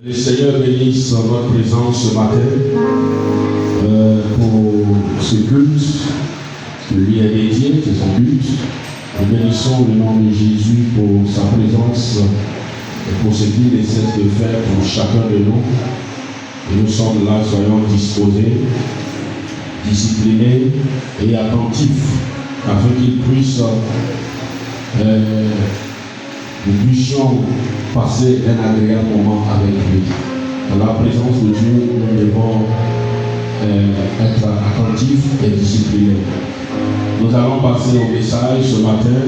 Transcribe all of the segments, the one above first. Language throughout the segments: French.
Le Seigneur bénisse votre présence ce matin pour ce culte que lui est dédié, c'est son but. Nous bénissons le nom de Jésus pour sa présence et pour ce qu'il essaie de faire pour chacun de nous. Et nous sommes là, soyons disposés, disciplinés et attentifs afin qu'il puisse nous puissions passer un agréable moment avec lui. Dans la présence de Dieu, nous devons être attentifs et disciplinés. Nous allons passer au message ce matin.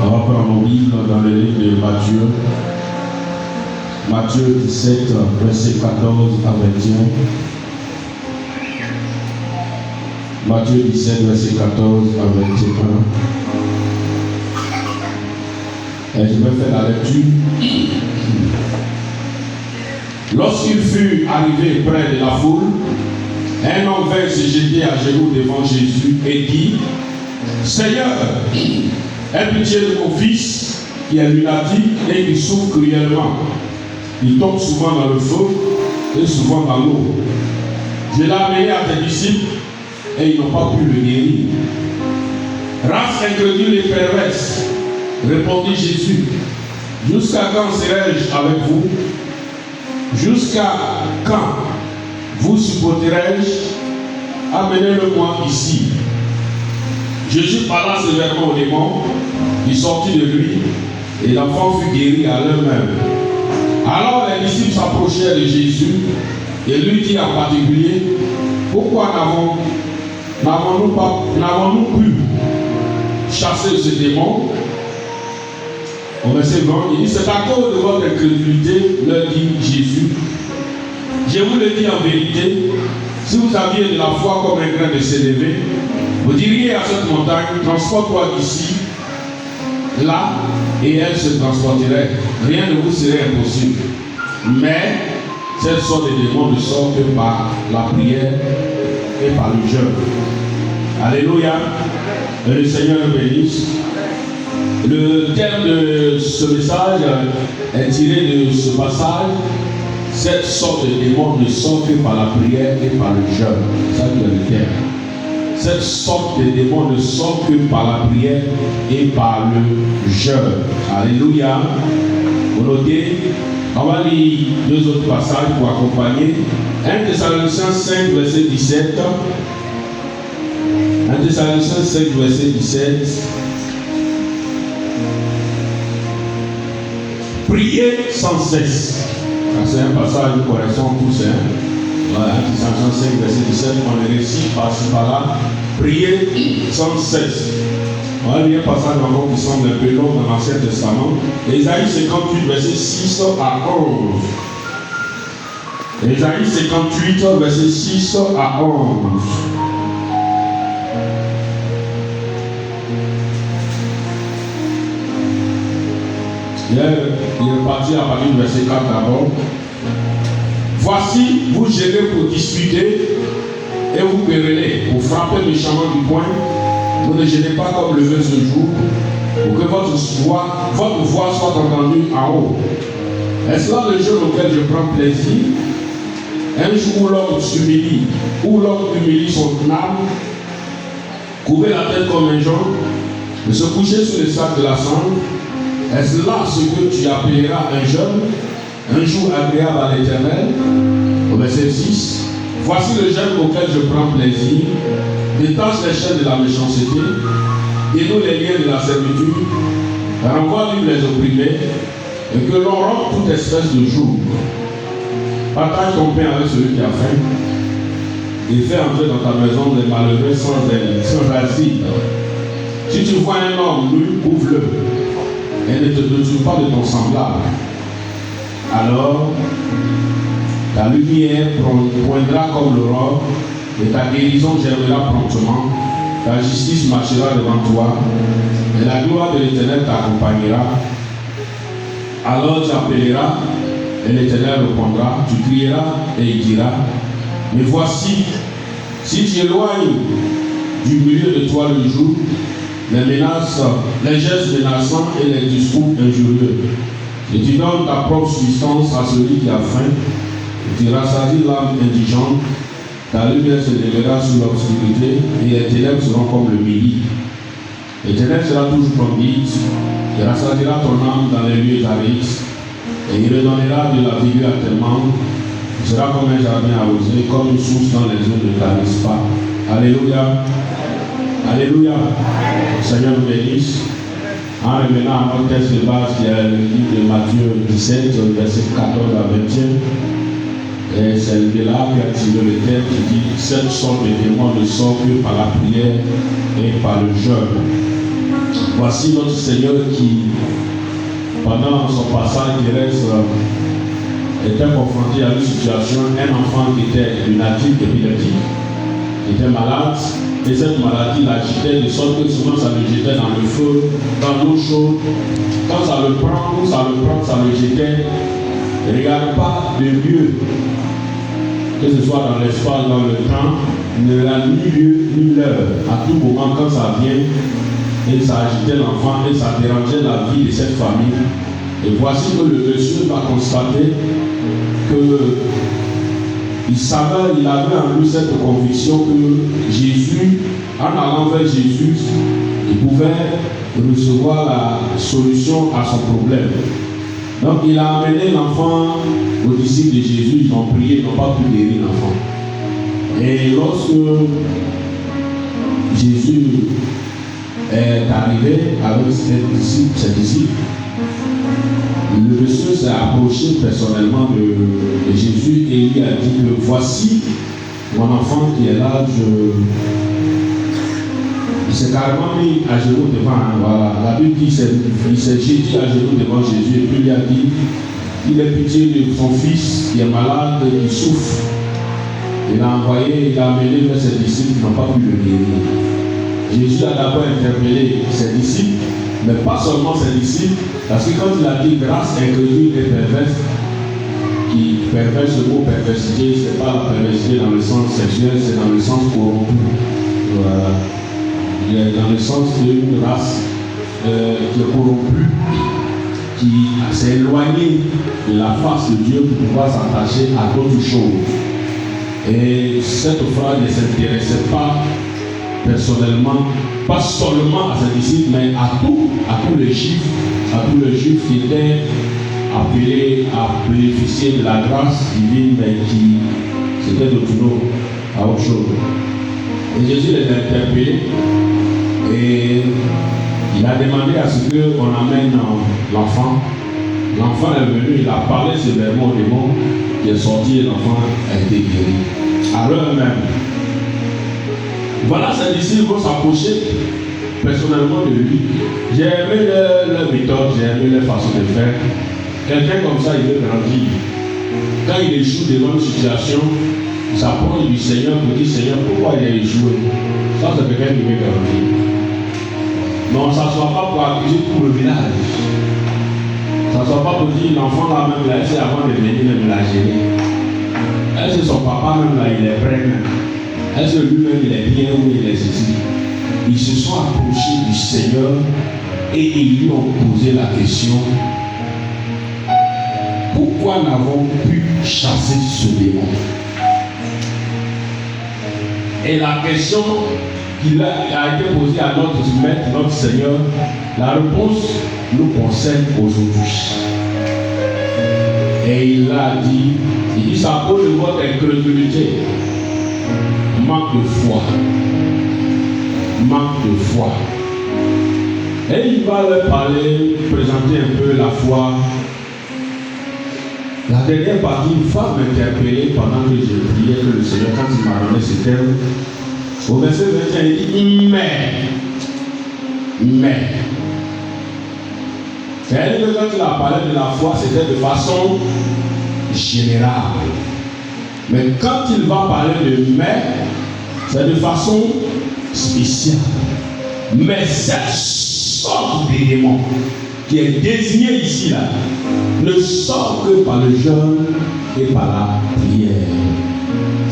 On va prendre nos Bibles dans le livre de Matthieu. Matthieu 17, verset 14 à 21. Matthieu 17, verset 14 à 21. Et je vais faire la lecture. Lorsqu'il fut arrivé près de la foule, un homme vint se jeter à genoux devant Jésus et dit: Seigneur, aie pitié de mon fils qui est lunatique et qui souffre cruellement. Il tombe souvent dans le feu et souvent dans l'eau. Je l'ai amené à tes disciples et ils n'ont pas pu le guérir. Race incrédule et perverse, répondit Jésus, jusqu'à quand serai-je avec vous? Jusqu'à quand vous supporterai-je? Amenez-le-moi ici. Jésus parla sévèrement au démon qui sortit de lui, et l'enfant fut guéri à l'heure même. Alors les disciples s'approchèrent de Jésus et lui dit en particulier: pourquoi n'avons-nous pu chasser ce démon? Au verset 20, il dit: c'est à cause de votre incrédulité, leur dit Jésus. Je vous le dis en vérité, si vous aviez de la foi comme un grain de sénévé, vous diriez à cette montagne: transporte-toi d'ici, là, et elle se transporterait. Rien ne vous serait impossible. Mais cette sorte de démon ne sort que par la prière et par le jeûne. Alléluia. Et le Seigneur nous bénisse. Le thème de ce message est tiré de ce passage. Cette sorte de démon ne sort que par la prière et par le jeûne. Ça c'est le thème. Cette sorte de démon ne sort que par la prière et par le jeûne. Alléluia. Vous notez, on va lire deux autres passages pour accompagner. 1 Thessaloniciens 5, verset 17. 1 Thessaloniciens 5, verset 17. Priez sans cesse. C'est un passage de correction tous. Voilà, 1 Thessaloniciens 5, verset 17. On le récite par-ci par-là. Priez sans cesse. On va lire un passage encore qui semble un peu long dans l'Ancien Testament. Ésaïe 58, verset 6 à 11. Ésaïe 58, verset 6 à 11. Il est parti à partir du verset 4 d'abord. Voici, vous gênez pour discuter et vous querellez, pour frapper méchamment du poing. Vous ne gênez pas comme le veut ce jour, pour que votre voix soit entendue en haut. Est-ce là le jour auquel je prends plaisir? Un jour où l'homme s'humilie, où l'homme humilie son âme, couver la tête comme un jonc, de se coucher sur le sac de la cendre. Est-ce là ce que tu appelleras un jeûne, un jour agréable à l'Éternel? Au verset 6, voici le jeûne auquel je prends plaisir. Détache les chaînes de la méchanceté, dénoue les liens de la servitude, renvoie libre les opprimés, et que l'on rompe toute espèce de joug. Partage ton pain avec celui qui a faim, et fais entrer dans ta maison les malheureux sans asile. Si tu vois un homme nu, ouvre-le, et ne te détourne pas de ton semblable. Alors, ta lumière poindra comme l'aurore, et ta guérison germera promptement, ta justice marchera devant toi, et la gloire de l'Éternel t'accompagnera. Alors tu appelleras, et l'Éternel répondra, tu crieras, et il dira: mais voici, si tu éloignes du milieu de toi le jour, les menaces, les gestes menaçants et les discours injurieux, Et tu donnes ta propre substance à celui qui a faim. Et tu rassasis l'âme indigente. Ta lumière se lèvera sur l'obscurité et les ténèbres seront comme le midi. L'Éternel sera toujours ton guide. Il rassasiera ton âme dans les lieux arides. Et il redonnera de la vigueur à tes membres. Il sera comme un jardin arrosé, comme une source dans les eaux ne tarissent pas. Alléluia. Alléluia. Seigneur nous bénisse. En revenant à notre texte de base qui est le livre de Matthieu 17, verset 14 à 21, et c'est de là qu'a tiré le texte qui dit cette sorte de démons ne sort que par la prière et par le jeûne. Voici notre Seigneur qui, pendant son passage terrestre, était confronté à une situation, un enfant qui était lunatique, épileptique, qui était malade. Et cette maladie l'agitait de sorte que souvent ça le jetait dans le feu, dans l'eau chaude. Quand ça le prend, ça le jetait. Ne regarde pas de lieu, que ce soit dans l'espace, dans le temps, ne regarde ni lieu ni l'heure. À tout moment, quand ça vient, et ça agitait l'enfant et ça dérangeait la vie de cette famille. Et voici que le monsieur va constater que il avait en lui cette conviction que Jésus, en allant vers Jésus, il pouvait recevoir la solution à son problème. Donc il a amené l'enfant aux disciples de Jésus, ils ont prié, ils n'ont pas pu guérir l'enfant. Et lorsque Jésus est arrivé avec ses disciples, le monsieur s'est approché personnellement de Jésus et il lui a dit que voici mon enfant qui est là, il s'est carrément mis à genoux devant, voilà. La Bible dit il s'est jeté à genoux devant Jésus et puis il lui a dit il a pitié de son fils qui est malade, qui souffre. Il l'a envoyé, il l'a amené vers ses disciples qui n'ont pas pu le guérir. Jésus a d'abord interpellé ses disciples, mais pas seulement ses disciples, parce que quand il a dit grâce incrédule et perverse, qui perverse, ce mot perversité, ce n'est pas la perversité dans le sens sexuel, c'est dans le sens corrompu. Voilà. Il est dans le sens d'une race qui est corrompue, qui s'est éloignée de la face de Dieu pour pouvoir s'attacher à d'autres choses. Et cette phrase ne s'intéressait pas personnellement, pas seulement à ses disciples, mais à tous les juifs, qui étaient appelés à bénéficier de la grâce divine, mais qui s'étaient retournés à autre chose. Et Jésus les a interpellés et il a demandé à ce qu'on amène l'enfant. L'enfant est venu, il a parlé sévèrement au démon qui est sorti et l'enfant a été guéri. À l'heure même. Voilà, ses disciples vont s'approcher personnellement de lui. J'ai aimé leur méthode, j'ai aimé leur façon de faire. Quelqu'un comme ça, il veut grandir. Quand il échoue devant une situation, il s'approche du Seigneur pour dire Seigneur, pourquoi il a échoué? Ça, c'est quelqu'un qui veut grandir. Non, ça ne soit pas pour accuser tout le village. Ça ne soit pas pour dire l'enfant là même là, c'est avant de venir même la gêner. Est-ce que son papa même là, il est prêt même? Est-ce que lui-même il est bien ou il est ceci? Ils se sont approchés du Seigneur et ils lui ont posé la question pourquoi n'avons pu chasser ce démon? Et la question qui a été posée à notre Maître, notre Seigneur, la réponse nous concerne aujourd'hui. Et il a dit, il dit ça cause de votre incrédulité. Manque de foi. Manque de foi. Et il va leur parler, présenter un peu la foi. La dernière partie, une femme m'interpellait pendant que je priais que le Seigneur, quand il m'a donné ce terme, au verset 21, il dit mais. C'est-à-dire que quand il a parlé de la foi, c'était de façon générale. Mais quand il va parler de mais, c'est de façon spéciale. Mais cette sorte d'élément qui est désigné ici là, ne sort que par le jeûne et par la prière.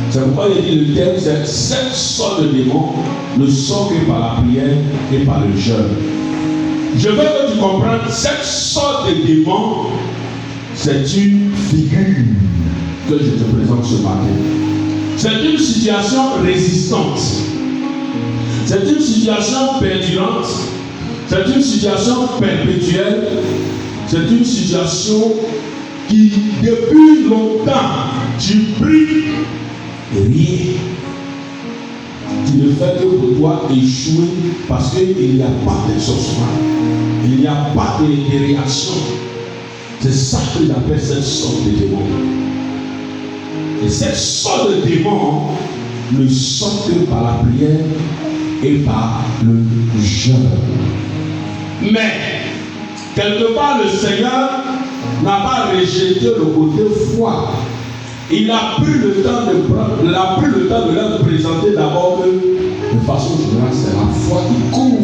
C'est pourquoi il dit le terme, c'est cette sorte de démon ne sort que par la prière et par le jeûne. Je veux que tu comprennes, cette sorte de démon C'est une figure que je te présente ce matin. C'est une situation résistante. C'est une situation perdurante. C'est une situation perpétuelle. C'est une situation qui, depuis longtemps, tu pries et rien. Tu ne fais que pour toi échouer parce qu'il n'y a pas d'exaucement. Il n'y a pas de réaction. C'est ça que j'appelle cette sorte de démon. Et cette sorte de démon ne sort que par la prière et par le jeûne. Mais, quelque part, le Seigneur n'a pas rejeté le côté foi. Il a pris le temps de leur présenter d'abord que, de façon générale, c'est la foi qui couvre.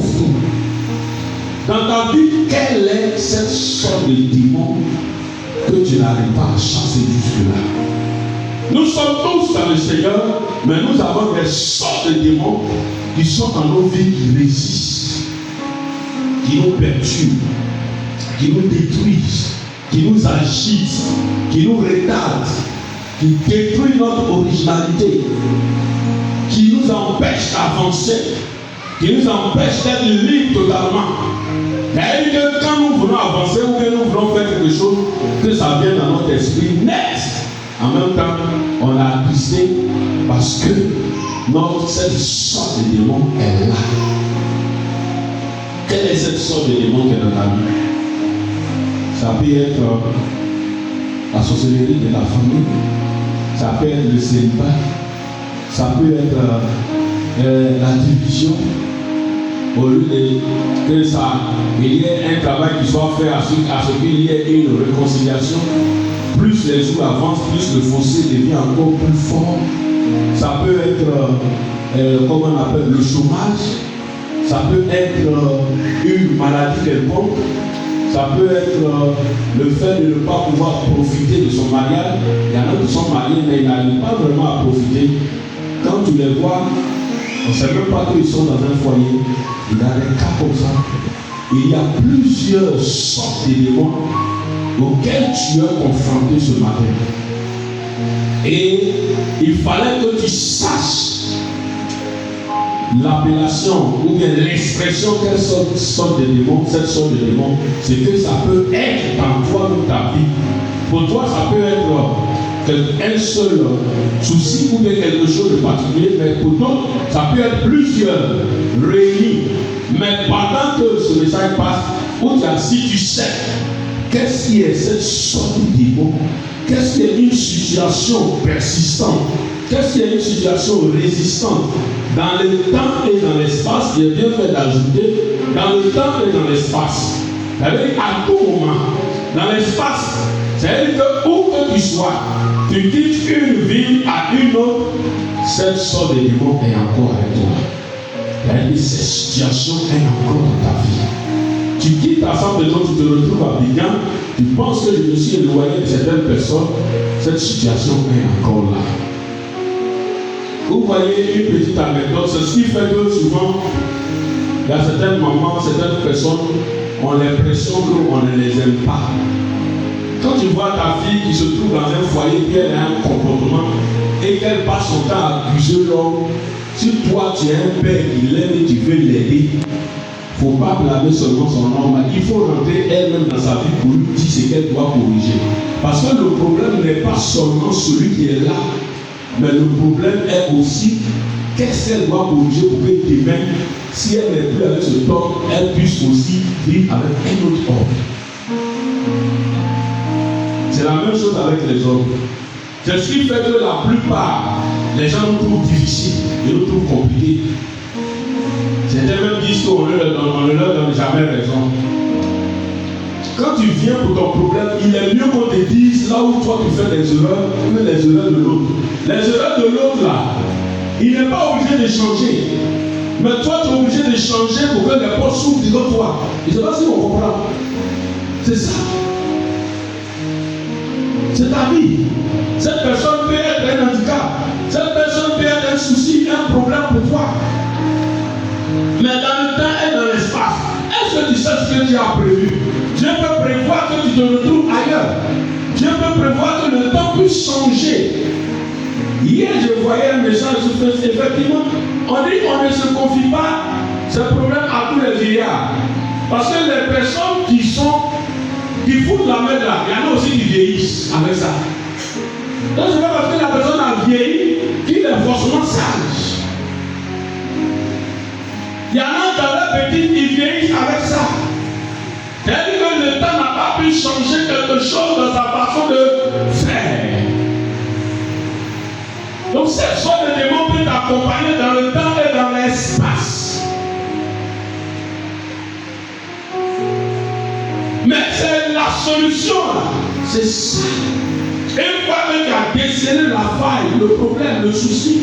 Dans ta vie, quelle est cette sorte de démon que tu n'arrives pas à chasser jusque-là? Nous sommes tous dans le Seigneur, mais nous avons des sortes de démons qui sont dans nos vies, qui résistent, qui nous perturbent, qui nous détruisent, qui nous agitent, qui nous retardent, qui détruisent notre originalité, qui nous empêchent d'avancer, qui nous empêchent d'être libres totalement. C'est-à-dire que quand nous voulons avancer ou que nous voulons faire quelque chose, que ça vienne dans notre esprit net. En même temps, on a attristé parce que cette sorte de démon est là. Quelle est cette sorte de démon qui est dans ta vie? Ça peut être la sorcellerie de la famille, ça peut être le célibat, ça peut être la division. Au lieu que ça, il y ait un travail qui soit fait à ce qu'il y ait une réconciliation, plus les jours avancent, plus le fossé devient encore plus fort. Ça peut être, comment on appelle, le chômage. Ça peut être une maladie quelconque. Ça peut être le fait de ne pas pouvoir profiter de son mariage. Il y en a qui sont mariés, mais ils n'arrivent pas vraiment à profiter. Quand tu les vois, on ne sait même pas qu'ils sont dans un foyer. Il y a des cas comme ça. Il y a plusieurs sortes de démons auxquels tu es confronté ce matin. Et il fallait que tu saches l'appellation ou bien l'expression quelle sorte de démon, cette sorte de démon, c'est que ça peut être dans toi dans ta vie. Pour toi, ça peut être un seul souci ou bien quelque chose de particulier, mais pour d'autres, ça peut être plusieurs réunis. Mais pendant que ce message passe, où tu as, si tu sais qu'est-ce qui est cette sorte de démon, qu'est-ce qui est une situation persistante, qu'est-ce qui est une situation résistante dans le temps et dans l'espace, il est bien fait d'ajouter dans le temps et dans l'espace. C'est-à-dire à tout moment, dans l'espace, c'est-à-dire que où que tu sois, tu quittes une ville à une autre, cette sorte de démon est encore avec toi. C'est-à-dire cette situation est encore dans ta vie. Tu quittes l'assemblée, tu te retrouves à Bignan, tu penses que je me suis éloigné de certaines personnes, cette situation est encore là. Vous voyez une petite anecdote, c'est ce qui fait que souvent, il y a certaines mamans, certaines personnes ont l'impression qu'on ne les aime pas. Quand tu vois ta fille qui se trouve dans un foyer, qu'elle a un comportement et qu'elle passe son temps à accuser l'homme, si toi tu es un père qui l'aime et tu veux l'aider, il ne faut pas blâmer seulement son homme, il faut rentrer elle-même dans sa vie pour lui dire ce qu'elle doit corriger. Parce que le problème n'est pas seulement celui qui est là, mais le problème est aussi qu'est-ce qu'elle doit corriger pour que demain, si elle n'est plus avec ce homme, elle puisse aussi vivre avec un autre homme. C'est la même chose avec les hommes. C'est ce qui fait que la plupart, les gens nous trouvent difficiles et nous trouvent compliqués. Certains même disent qu'on ne leur donne jamais raison. Quand tu viens pour ton problème, il est mieux qu'on te dise là où toi tu fais des erreurs que les erreurs de l'autre. Les erreurs de l'autre là, il n'est pas obligé de changer. Mais toi tu es obligé de changer pour que les portes s'ouvrent devant toi. Je ne sais pas si on comprend. C'est ça. C'est ta vie. Cette personne peut être un handicap. Cette personne peut être un souci, un problème pour toi. Mais dans le temps et dans l'espace, est-ce que tu sais ce que tu as prévu? Dieu peut prévoir que tu te retrouves ailleurs. pu changer. Hier, je voyais un message sur Facebook. Effectivement, on dit qu'on ne se confie pas ce problème à tous les vieillards. Parce que les personnes qui foutent la main là, il y en a aussi qui vieillissent avec ça. Donc, c'est pas parce que la personne a vieilli qu'il est forcément sage. Il y en a dans la petite qui vieillissent avec ça. C'est-à-dire que le temps n'a pas pu changer quelque chose dans sa façon de faire. Donc, cette sorte de démon peut t'accompagner dans le temps et dans l'espace. Mais c'est la solution, c'est ça. Une fois que tu as décelé la faille, le problème, le souci,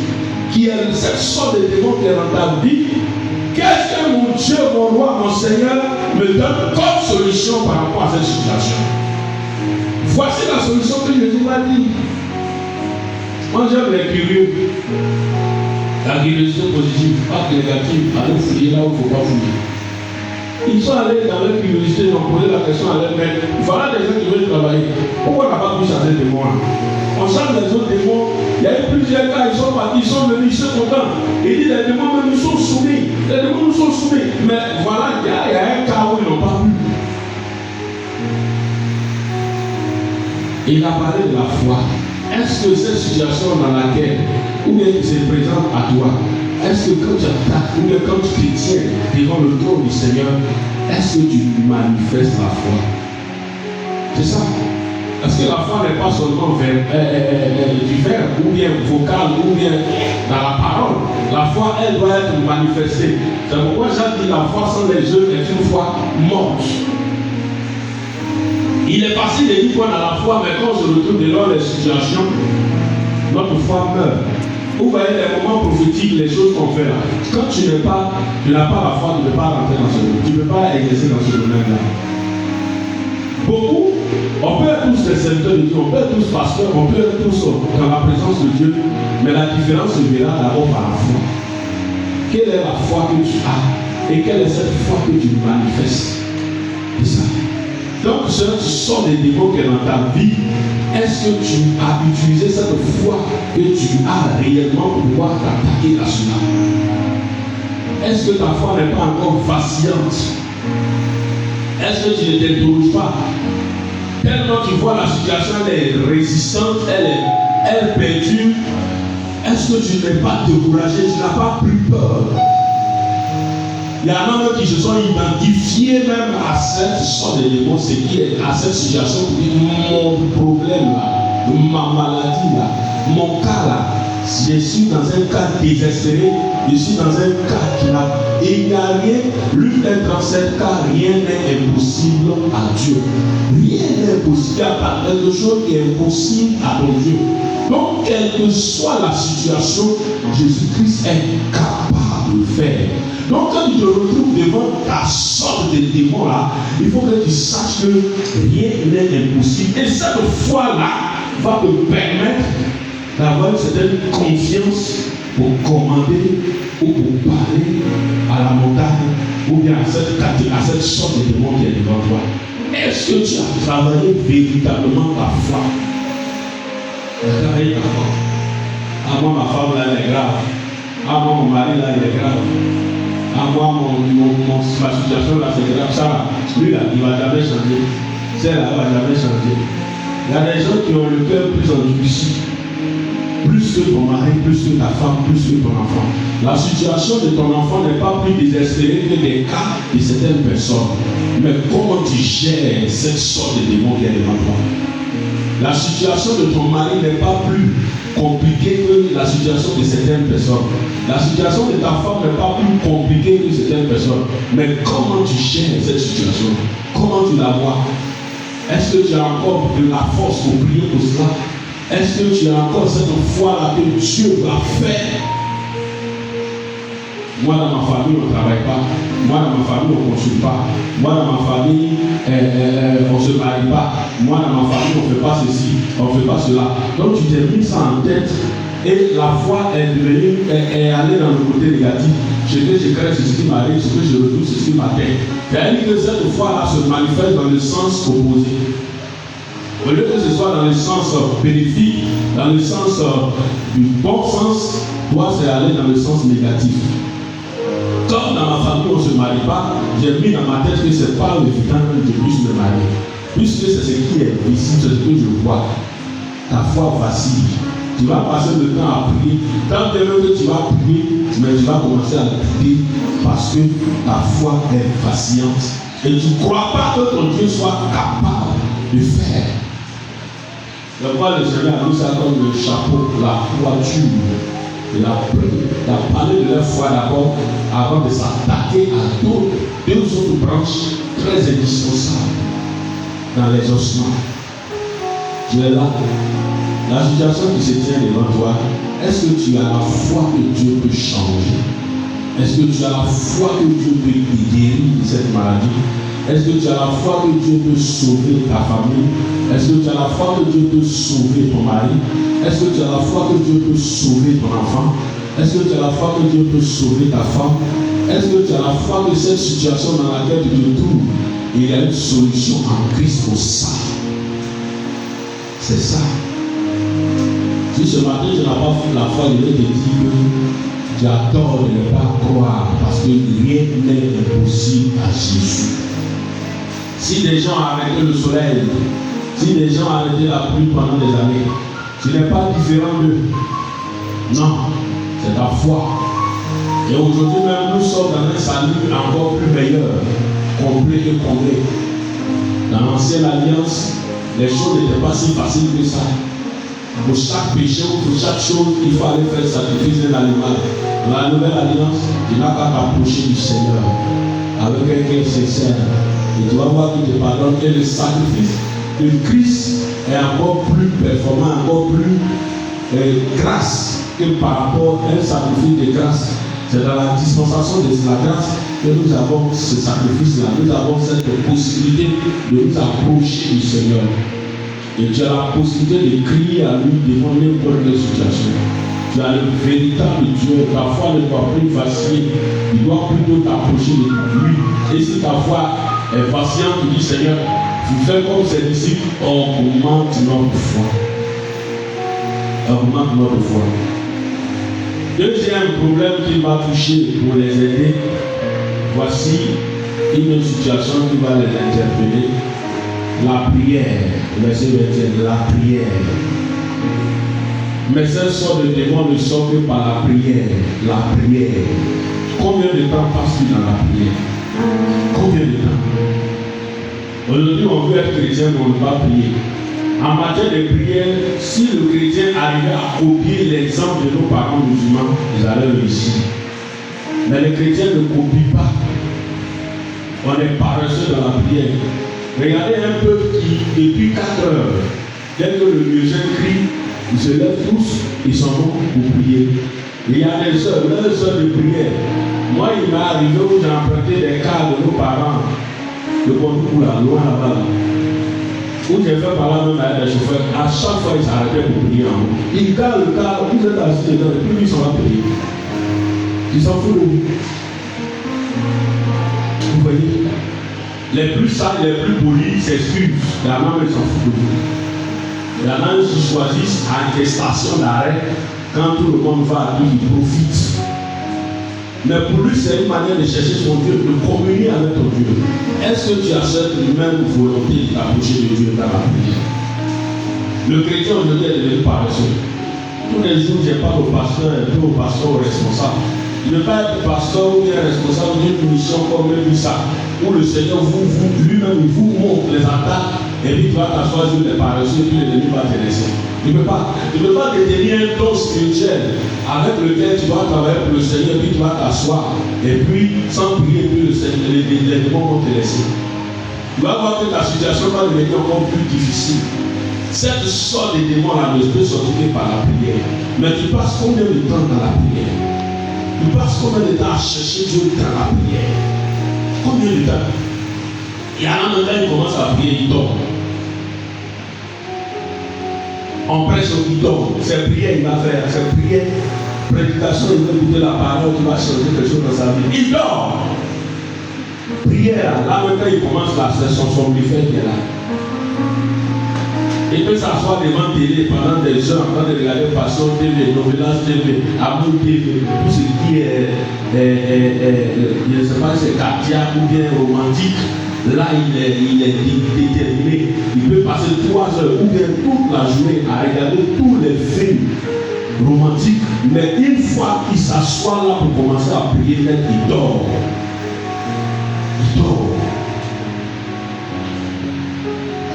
qui est cette sorte de démon qui est dans ta vie, qu'est-ce que mon Dieu, mon roi, mon Seigneur me donne comme solution par rapport à cette situation? Voici la solution que Jésus m'a dit. Moi j'aime les curieux. La curiosité positive, pas négative, allez fouiller là où il ne faut pas fouiller. Ils sont allés dans leur curiosité, ils ont posé la question à leur maître. Voilà des gens qui veulent travailler. Pourquoi on n'a pas pu changer de démon? On change les autres démons. Il y a eu plusieurs cas, ils sont partis, ils sont venus, ils sont contents. Ils disent les démons même nous sont soumis. Les démons nous sont soumis. Mais voilà, il y a un cas où ils n'ont pas pu. Il a parlé de la foi. Est-ce que cette situation dans laquelle, ou bien qui se présente à toi, est-ce que quand tu attaques, ou bien quand tu te tiens devant le trône du Seigneur, est-ce que tu manifestes la foi? C'est ça. Parce que la foi n'est pas seulement du verbe, ou bien vocal, ou bien dans la parole. La foi, elle doit être manifestée. C'est pourquoi j'ai dit la foi sans les œuvres est une foi morte. Il est facile de dire qu'on a la foi, mais quand on se retrouve devant les situations, notre foi meurt. Vous voyez les moments prophétiques, les choses qu'on fait là. Quand tu n'as pas la foi, tu ne peux pas rentrer dans ce domaine. Tu ne peux pas exercer dans ce domaine-là. Beaucoup, on peut être tous des serviteurs de Dieu, on peut être tous pasteurs, on peut être tous dans la présence de Dieu, mais la différence se verra d'abord par la foi. Quelle est la foi que tu as et quelle est cette foi que tu manifestes? C'est ça. Donc, ce sont des démons qui sont dans ta vie. Est-ce que tu as utilisé cette foi que tu as réellement pour pouvoir t'attaquer à cela? Est-ce que ta foi n'est pas encore vacillante? Est-ce que tu ne t'interroges pas? Tellement tu vois la situation, elle est résistante, elle perdure. Est-ce que tu n'es pas découragé? Tu n'as pas pris peur? Il y en a même qui se sont identifiés même à cette sorte de démon, c'est qui est à cette situation pour dire mon problème là, ma maladie là, mon cas là, je suis dans un cas désespéré, je suis dans un cas qui n'a, et il n'y a rien, lui d'être dans ce cas, rien n'est impossible à Dieu. Rien n'est impossible, il n'y a pas quelque chose qui est impossible à ton Dieu. Donc, quelle que soit la situation, Jésus-Christ est capable de le faire. Donc, quand tu te retrouves devant ta sorte de démon là, il faut que tu saches que rien n'est impossible. Et cette foi-là va te permettre d'avoir une certaine confiance pour commander ou pour parler à la montagne ou bien à cette sorte de démon qui est devant toi. Est-ce que tu as travaillé véritablement ta foi? Tu as travaillé ta foi. Ah, moi, ma femme là, elle est grave. Ah, moi, mon mari là, il est grave. Ah, moi, ma situation là, c'est grave. Ça, lui là, il ne va jamais changer. Celle-là, elle ne va jamais changer. Il y a des gens qui ont le cœur plus endurci. Plus que ton mari, plus que ta femme, plus que ton enfant. La situation de ton enfant n'est pas plus désespérée que des cas de certaines personnes. Mais comment tu gères cette sorte de démon qui est devant toi? La situation de ton mari n'est pas plus compliquée que la situation de certaines personnes. La situation de ta femme n'est pas plus compliquée que certaines personnes. Mais comment tu gères cette situation? Comment tu la vois? Est-ce que tu as encore de la force pour prier pour cela? Est-ce que tu as encore cette foi-là que Dieu va faire? Moi, dans ma famille, on ne travaille pas. Moi, dans ma famille, on ne consulte pas. Moi, dans ma famille, on ne se marie pas. Moi, dans ma famille, on ne fait pas ceci, on ne fait pas cela. Donc, tu t'es mis ça en tête et la foi est allée dans le côté négatif. Ce que je crée, c'est ce qui m'arrive, ce que je redoute, c'est ce qui m'atteint. C'est-à-dire que cette foi-là se manifeste dans le sens opposé. Au lieu que ce soit dans le sens bénéfique, dans le sens du bon sens, toi c'est aller dans le sens négatif. Comme dans ma famille on ne se marie pas, j'ai mis dans ma tête que ce n'est pas évident que je puisse me marier. Puisque c'est ce qui est visible, c'est ce que je vois. Ta foi vacille. Tu vas passer le temps à prier. Tant que tu vas prier, mais tu vas commencer à prier parce que ta foi est vacillante. Et tu ne crois pas que ton Dieu soit capable de faire. Le roi le Seigneur a mis ça comme le chapeau, la voiture. Il a parlé de leur foi d'abord avant de s'attaquer à deux autres branches très indispensables dans les ossements. Tu es là. La situation qui se tient devant toi, est-ce que tu as la foi que Dieu peut changer? Est-ce que tu as la foi que Dieu peut guérir de cette maladie? Est-ce que tu as la foi que Dieu peut sauver ta famille? Est-ce que tu as la foi que Dieu peut sauver ton mari? Est-ce que tu as la foi que Dieu peut sauver ton enfant? Est-ce que tu as la foi que Dieu peut sauver ta femme? Est-ce que tu as la foi que cette situation dans laquelle tu te trouves, il y a une solution en Christ pour ça? C'est ça. Si ce matin tu n'as pas la foi, je vais te dire que tu as tort de ne pas croire parce que rien n'est impossible à Jésus. Si des gens ont arrêté le soleil, si des gens ont arrêté la pluie pendant des années, tu n'es pas différent d'eux. Non, c'est ta foi. Et aujourd'hui même, nous sommes dans un salut encore plus meilleur, complet et comblé. Dans l'ancienne alliance, les choses n'étaient pas si faciles que ça. Pour chaque péché ou pour chaque chose, il faut aller faire le sacrifice d'un animal. Dans la nouvelle alliance, tu n'as qu'à t'approcher du Seigneur avec un cœur sincère. Et tu vas voir qu'il te pardonne. Et le sacrifice de Christ est encore plus performant, encore plus grâce que par rapport à un sacrifice de grâce. C'est dans la dispensation de la grâce que nous avons ce sacrifice-là. Nous avons cette possibilité de nous approcher du Seigneur. Et tu as la possibilité de crier à lui devant n'importe quelle situation. Tu as le véritable Dieu. Ta foi ne doit plus vaciller. Il doit plutôt t'approcher de lui. Et si ta foi est vacillante, tu dis Seigneur, tu fais comme ses disciples, augmente notre foi. Augmente notre foi. Deuxième problème qu'il va toucher pour les aider, voici une situation qui va les interpeller. La prière, verset 21, la prière. Mais ce sort de démons ne sort que par la prière. La prière. Combien de temps passe-t-il dans la prière? Combien de temps? Aujourd'hui, on veut être chrétien, mais on ne va pas prier. En matière de prière, si le chrétien arrivait à copier l'exemple de nos parents musulmans, ils allaient réussir. Mais les chrétiens ne copient pas. On est paresseux dans la prière. Regardez un peuple qui, depuis 4 heures, dès que le musicien crie, ils se lèvent tous, ils s'en vont pour prier. Et il y a des sœurs, leurs sœurs de prière. Moi, il m'est arrivé où j'ai emprunté des cars de nos parents, de Pondou, là, loin là-bas. Où j'ai fait par là même avec les chauffeurs, à chaque fois ils s'arrêtaient pour prier en haut. Ils gardent le car, vous êtes assis dedans, et puis ils sont là prier. Ils s'en foutent de vous. Vous voyez? Les plus sages, les plus polis s'excusent. Il y en a qui s'en foutent de vous. Il y en a qui choisissent à des stations d'arrêt. Quand tout le monde va à lui, il profite. Mais pour lui, c'est une manière de chercher son Dieu, de communier avec ton Dieu. Est-ce que tu as cette même volonté d'approcher de Dieu dans la prière? Le chrétien aujourd'hui est devenu paresseux. Tous les jours, je parle au pasteur et puis au pasteur responsable. Ne pas être pasteur ou bien responsable d'une mission comme lui ça, où le Seigneur lui-même vous montre les attaques et puis tu vas t'asseoir sur les paresseux et puis l'ennemi va te laisser. Tu ne peux pas détenir un don spirituel avec lequel tu vas travailler pour le Seigneur et puis tu vas t'asseoir et puis sans prier puis le Seigneur, les démons vont te laisser. Tu vas voir que ta situation va devenir encore plus difficile. Cette sorte de démons là ne peut sortir que par la prière. Mais tu passes combien de temps dans la prière? Tu passes combien de temps à chercher Dieu dans la prière? Combien de temps? Il y a un moment il commence à prier, il dort. On prêche, il dort. C'est prière, il va faire. C'est prière, prédication, il va écouter la parole qui va changer quelque chose dans sa vie. Il dort. Prière, là maintenant il commence la session somnifère qui est là. Il peut s'asseoir devant la télé pendant des heures en train de regarder Passion TV, Novelas TV, Amour TV, tout ce qui est, je ne sais pas si c'est cardiaque ou bien romantique. Là, il est déterminé. Il peut passer 3 heures ou bien toute la journée à regarder tous les films romantiques. Mais une fois qu'il s'assoit là pour commencer à prier, il dort. Il dort.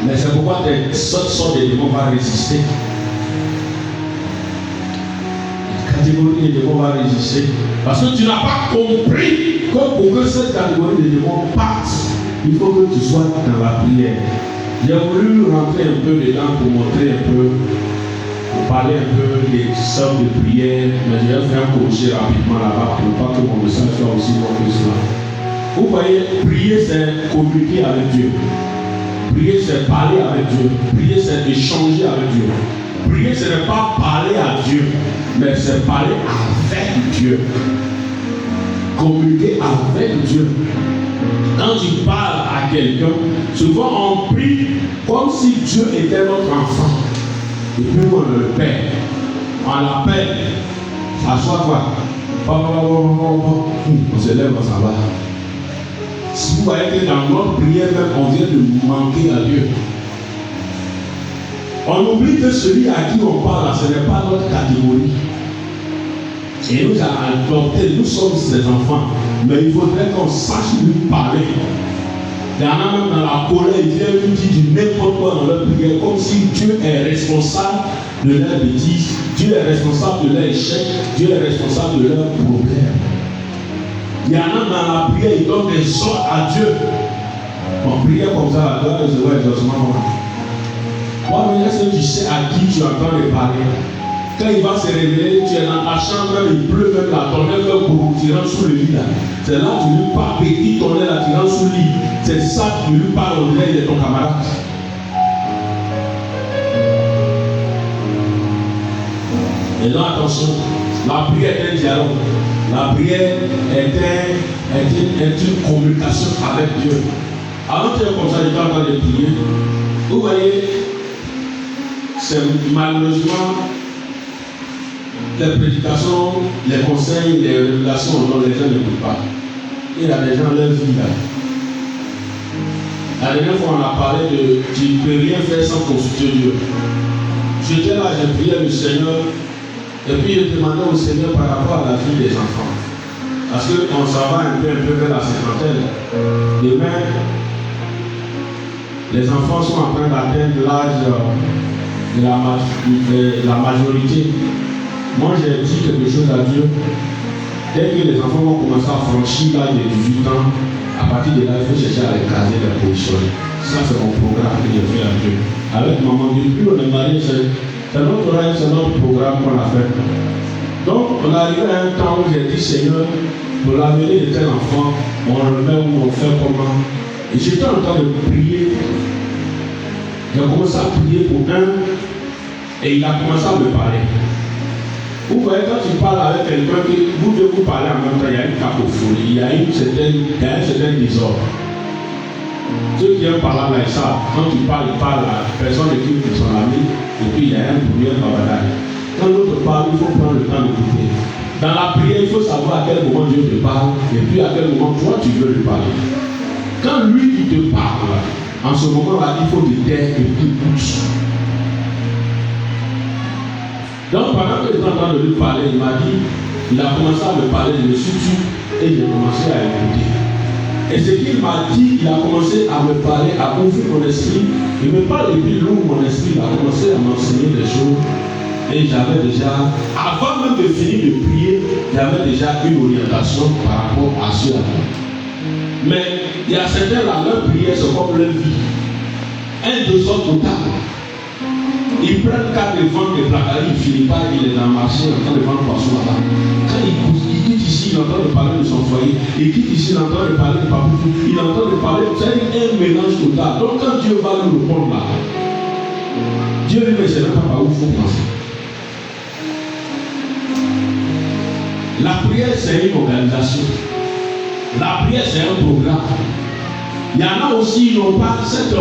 Mais c'est pourquoi cette sorte de démon va résister. Une catégorie de démons va résister. Parce que tu n'as pas compris que pour que cette catégorie de démons parte, il faut que tu sois dans la prière. J'ai voulu rentrer un peu dedans pour montrer un peu, pour parler un peu des sortes de prières, mais je vais faire un crochet rapidement là-bas pour pas que mon message soit aussi long que cela. Vous voyez, prier c'est communiquer avec Dieu. Prier c'est parler avec Dieu. Prier c'est échanger avec Dieu. Prier ce n'est pas parler à Dieu, mais c'est parler avec Dieu. Communiquer avec Dieu. Quand tu parles à quelqu'un, souvent on prie comme si Dieu était notre enfant. Et puis on le père. On l'appelle. Assois-toi. On se lève, on s'en va. Si vous voyez que dans notre prière, on vient de manquer à Dieu. On oublie que celui à qui on parle, ce n'est pas notre catégorie. Et nous a adopté, nous sommes ses enfants. Mais il faudrait qu'on sache lui parler. Il y en a même dans la colère, il vient nous dire du n'importe quoi dans leur prière, comme si Dieu est responsable de leurs bêtises, Dieu est responsable de leurs échecs, Dieu est responsable de leurs problèmes. Il y en a dans la prière, ils donnent des ordres à Dieu. On priait comme ça, là, je vois exaucement. Moi, est-ce que tu sais à qui tu es en train de parler? Quand il va se réveiller, tu es dans ta chambre, il pleut, même la tonnerre fait pour tu rentres sous le lit là. C'est là que tu lui parles, petit tonnerre là, tu rentres sous le lit. C'est ça que tu lui parles au nez de ton camarade. Et donc attention, la prière est un dialogue. La prière est une communication avec Dieu. Avant que tu es comme ça, tu es en train de prier. Vous voyez, c'est malheureusement les prédications, les conseils, les révélations dont les gens n'écoutent pas. Il y a des gens leur vie là. La dernière fois on a parlé de tu ne peux rien faire sans consulter Dieu. J'étais là, j'ai prié le Seigneur et puis je demandais au Seigneur par rapport à la vie des enfants. Parce qu'on s'en va un peu vers la cinquantaine. Demain, les enfants sont en train d'atteindre l'âge de la majorité. Moi, j'ai dit quelque chose à Dieu. Dès que les enfants vont commencer à franchir l'âge de 18 ans, à partir de là, il faut chercher à les caser, les positionner. Ça, c'est mon programme que j'ai fait à Dieu. Avec maman, depuis on est mariés, c'est notre rêve, c'est notre programme qu'on a fait. Donc, on est arrivé à un temps où j'ai dit, Seigneur, pour l'avenir de tel enfant, on le met où on fait comment. Et j'étais en train de prier. J'ai commencé à prier pour un, et il a commencé à me parler. Vous voyez, quand tu parles avec quelqu'un, vous devez vous parler en même temps, il y a une cacophonie, il y a un certain désordre. Ceux qui aiment parler avec ça, quand tu parles, il parle à la personne écoute de son ami, et puis il y a un bruit, un babadage. Quand l'autre parle, il faut prendre le temps d'écouter. Dans la prière, il faut savoir à quel moment Dieu te parle, et puis à quel moment toi tu veux lui parler. Quand lui il te parle, en ce moment-là, il faut te taire et tu écoutes. Donc pendant que j'étais en train de lui parler, il m'a dit, il a commencé à me parler, je me suis tué et j'ai commencé à écouter. Et ce qu'il m'a dit, il a commencé à me parler, à ouvrir mon esprit. Il me parle et puis il ouvre mon esprit, il a commencé à m'enseigner des choses. Et j'avais déjà, avant même de finir de prier, j'avais déjà une orientation par rapport à cela. Mais il y a certains là, leur prière c'est comme leur vie. Un désordre total. Ils prennent 4 ventes de placards, il ne finit pas, il est dans le marché en train de vendre poisson là-bas. Quand il quitte ici, il est en train de parler de son foyer. Il quitte ici, il est en train de parler de papou. Il est en train de parler, c'est un mélange total. Donc quand Dieu va nous répondre là, Dieu lui ne sait pas par où il faut penser. La prière, c'est une organisation. La prière, c'est un programme. Il y en a aussi qui n'ont pas cette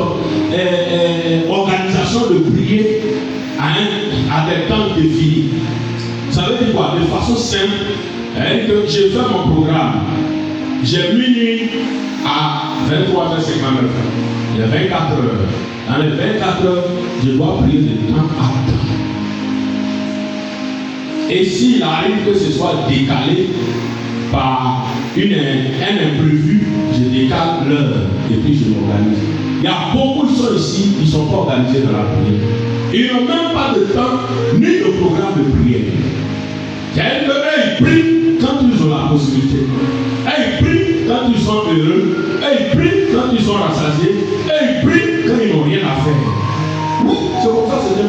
organisation de prier à des temps définis. Ça veut dire quoi? De façon simple, que j'ai fait mon programme. J'ai minuit à 23h59. Il y a 24 heures. Dans les 24 heures, je dois prier de temps à temps. Et s'il arrive que ce soit décalé par un imprévu, je décale l'heure et puis je m'organise. Il y a beaucoup de gens ici qui ne sont pas organisés dans la prière. Ils n'ont même pas de temps ni de programme de prière. C'est-à-dire qu'ils prient quand ils ont la possibilité. Ils prient quand ils sont heureux. Ils prient quand ils sont rassasiés. Ils prient quand ils n'ont rien à faire. Oui, c'est comme ça, c'est bien.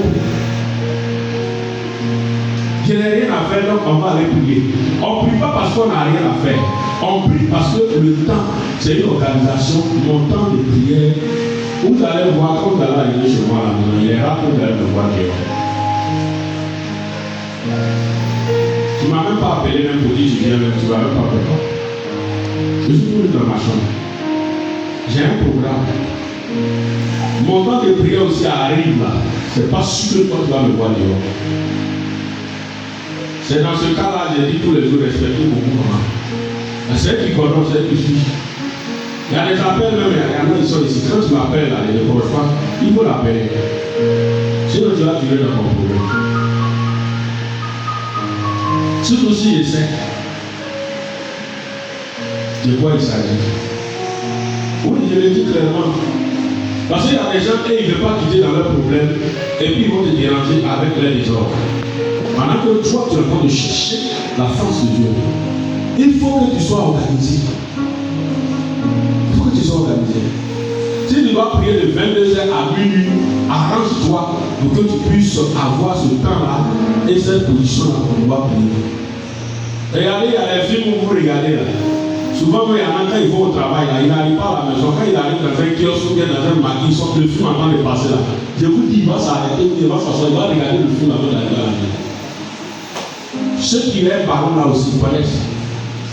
Je n'ai rien à faire, donc on va aller prier. On ne prie pas parce qu'on n'a rien à faire. On prie parce que le temps, c'est une organisation. Mon temps de prière, vous allez voir quand vous allez arriver chez moi à la maison, il est rare que vous allez me voir dehors. Tu ne m'as même pas appelé même pour dire je viens, même tu ne m'as même pas appelé. Je suis venu dans ma chambre. J'ai un programme. Mon temps de prière aussi arrive là. Ce n'est pas sûr que toi tu vas me voir dehors. C'est dans ce cas-là, j'ai dit tous les jours, respectez beaucoup maman. C'est elle qui connaît, c'est elle qui suit. Il y a des appels même, il y en a qui sont ici. Quand tu m'appelles là, je ne crois pas, il faut l'appeler. Sinon tu vas tuer dans mon problème. Surtout si je sais de quoi il s'agit. Oui, je le dis clairement. Parce qu'il y a des gens qui ne veulent pas quitter dans leurs problèmes et puis ils vont te déranger avec leur désordre. Pendant que toi, tu es en train de chercher la force de Dieu, il faut que tu sois organisé. Il faut que tu sois organisé. Si tu dois prier de 22h à minuit, arrange-toi pour que tu puisses avoir ce temps-là et cette position-là pour pouvoir prier. Regardez, il y a des films où vous regardez là. Souvent, il y en a quand ils vont au travail, là, ils n'arrivent pas à la maison. Quand ils arrivent dans un kiosque ou bien dans un maquis, ils sortent le film en train de passer là. Je vous dis, il va s'arrêter, il va s'asseoir, il va regarder le film avant d'arriver à la maison. Ceux qui lèvent par là aussi connaissent.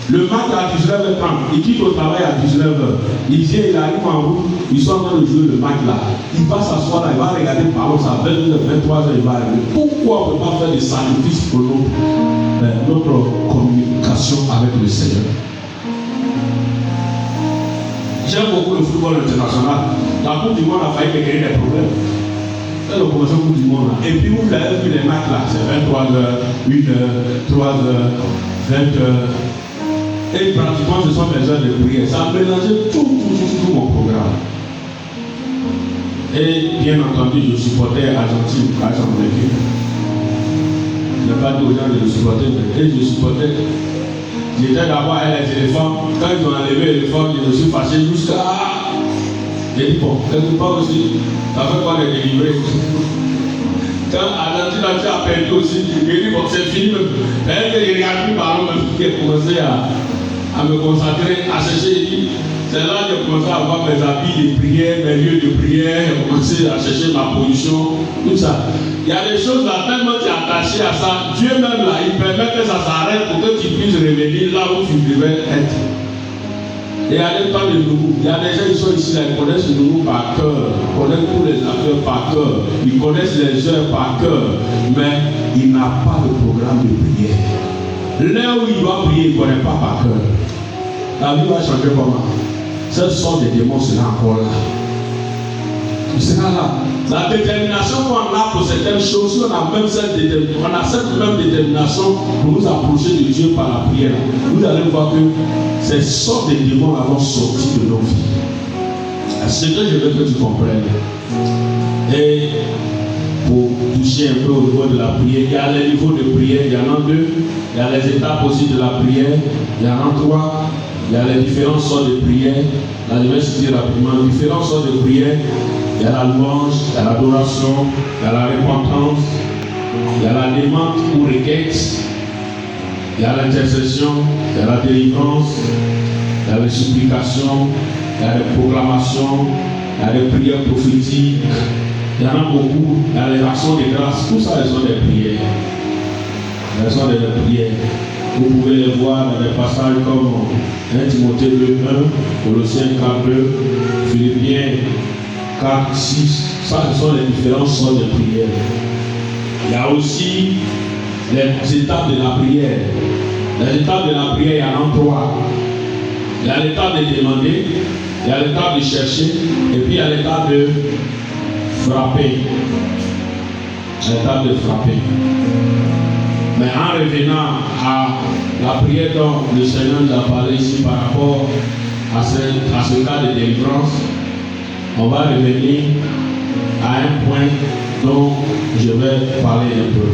Le match à 19h30, il quitte au travail à 19h. Il vient, il arrive en route, ils sont en train de jouer le match là. Il va s'asseoir là, il va regarder par là, ça 22h, 23h, il va arriver. Pourquoi on ne peut pas faire des sacrifices pour notre communication avec le Seigneur? J'aime beaucoup le football international. La Coupe du Monde a failli me créer des problèmes. C'est le commencement Coupe du Monde là. Et puis vous avez vu les matchs là, c'est 23h, 1h, 3h, 20h. Et pratiquement ce sont des heures de prière. Ça a mélangé tout mon programme. Et bien entendu, je supportais Argentine quand j'en ai vu. Je n'ai pas dit aux gens de le supporter, mais je supportais. J'étais d'abord à les éléphants. Quand ils ont enlevé l'éléphant, je me suis fâché jusqu'à. J'ai dit bon, quelque part aussi, ça fait quoi de délivrer? Quand Argentine a perdu aussi, j'ai dit bon, c'est fini. D'ailleurs, je ne regarde plus par exemple, j'ai commencé à me concentrer, à chercher. C'est là que j'ai commencé à avoir mes habits de prière, mes lieux de prière, j'ai commencé à chercher ma position, tout ça. Il y a des choses là, tellement tu es attaché à ça, Dieu même là, il permet que ça s'arrête pour que tu puisses revenir là où tu devais être. Et il y a des temps de nouveau. Il y a des gens qui sont ici, là, ils connaissent le nouveau par cœur, ils connaissent tous les acteurs par cœur, ils connaissent les heures par cœur, mais il n'a pas de programme de prière. Là où il doit prier, il ne connaît pas par cœur. La vie va changer comment? Ce sont des démons, c'est là encore là. Il sera là. La détermination qu'on a pour certaines choses, si on a même cette détermination, on a cette même détermination pour nous approcher de Dieu par la prière. Vous allez voir que ces sortes de démons vont sortir de nos vies. C'est ce que je veux que tu comprennes. Et pour toucher un peu au niveau de la prière, il y a les niveaux de prière, il y en a deux. Il y a les étapes aussi de la prière, il y en a trois. Il y a les différentes sortes de prières. Là, je vais citer rapidement différentes sortes de prières. Il y a la louange, il y a l'adoration, il y a la repentance, il y a la demande ou requête, il y a l'intercession, il y a la délivrance, il y a les supplications, il y a les proclamations, il y a les prières prophétiques, il y en a beaucoup, il y a les actions de grâce, tout ça, ce sont des prières. Ce sont des prières. Vous pouvez les voir dans des passages comme 1 Timothée 2:1, Colossiens 4:2, Philippiens 4:6. Ça, ce sont les différentes sortes de prières. Il y a aussi les étapes de la prière. Les étapes de la prière, il y en a 3. Il y a l'étape de demander, il y a l'étape de chercher, et puis il y a l'étape de frapper. L'étape de frapper. Mais en revenant à la prière dont le Seigneur nous a parlé ici par rapport à ce cas de délivrance, on va revenir à un point dont je vais parler un peu.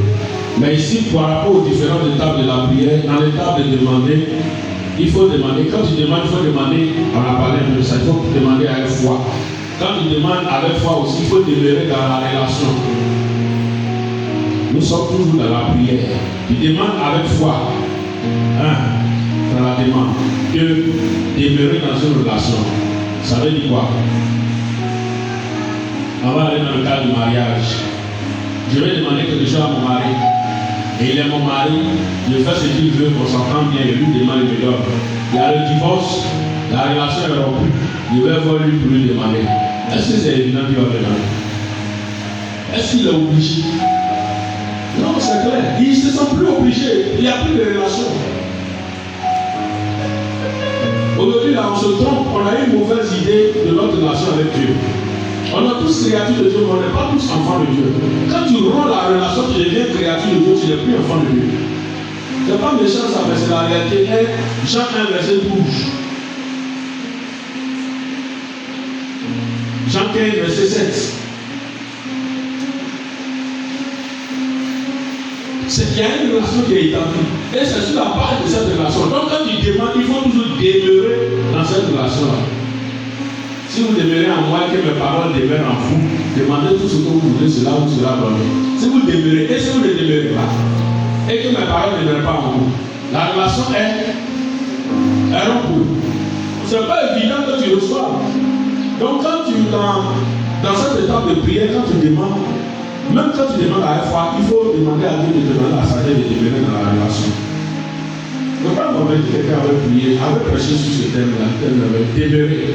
Mais ici, par rapport aux différentes étapes de la prière, dans l'étape de demander, il faut demander. Quand tu demandes, il faut demander, on a parlé un peu de ça, il faut demander avec foi. Quand tu demandes avec foi aussi, il faut demeurer dans la relation. Nous sommes toujours dans la prière. Tu demandes avec foi, dans la demande, de demeurer dans une relation. Ça veut dire quoi? On va aller dans le cas du mariage. Je vais demander quelque chose à mon mari. Et il est mon mari, je fais ce qu'il veut, on s'entend bien, et lui demande, il me donne. Il y a le divorce, la relation est rompue. Je vais voir lui pour lui demander. Est-ce que c'est évident qu'il va me demander? Est-ce qu'il est obligé? Non, c'est clair. Il ne se sent plus obligé. Il n'y a plus de relation. Aujourd'hui, là, on se trompe. On a une mauvaise idée de notre relation avec Dieu. On est tous créatures de Dieu, mais on n'est pas tous enfants de Dieu. Quand tu romps la relation, tu deviens créature de Dieu, tu n'es plus enfant de Dieu. Ce n'est pas méchant ça, mais c'est la réalité. Jean 1, verset 12. Jean 15, verset 7. C'est qu'il y a une relation qui est établie. Et c'est sur la base de cette relation. Donc quand tu demandes, il faut toujours demeurer dans cette relation-là. Si vous demeurez en moi et que mes paroles demeurent en vous, demandez tout ce que vous voulez, cela vous sera donné. Si vous demeurez, et si vous ne demeurez pas, et que mes paroles ne demeurent pas en vous, la relation est rompue. Ce n'est pas évident que tu reçois. Donc quand tu es dans cette étape de prière, quand tu demandes, même quand tu demandes à la foi, il faut demander à Dieu de te donner la sagesse de demeurer dans la relation. Donc quand on dit que quelqu'un avait prié, avait prêché sur ce thème-là, le thème avait demeuré.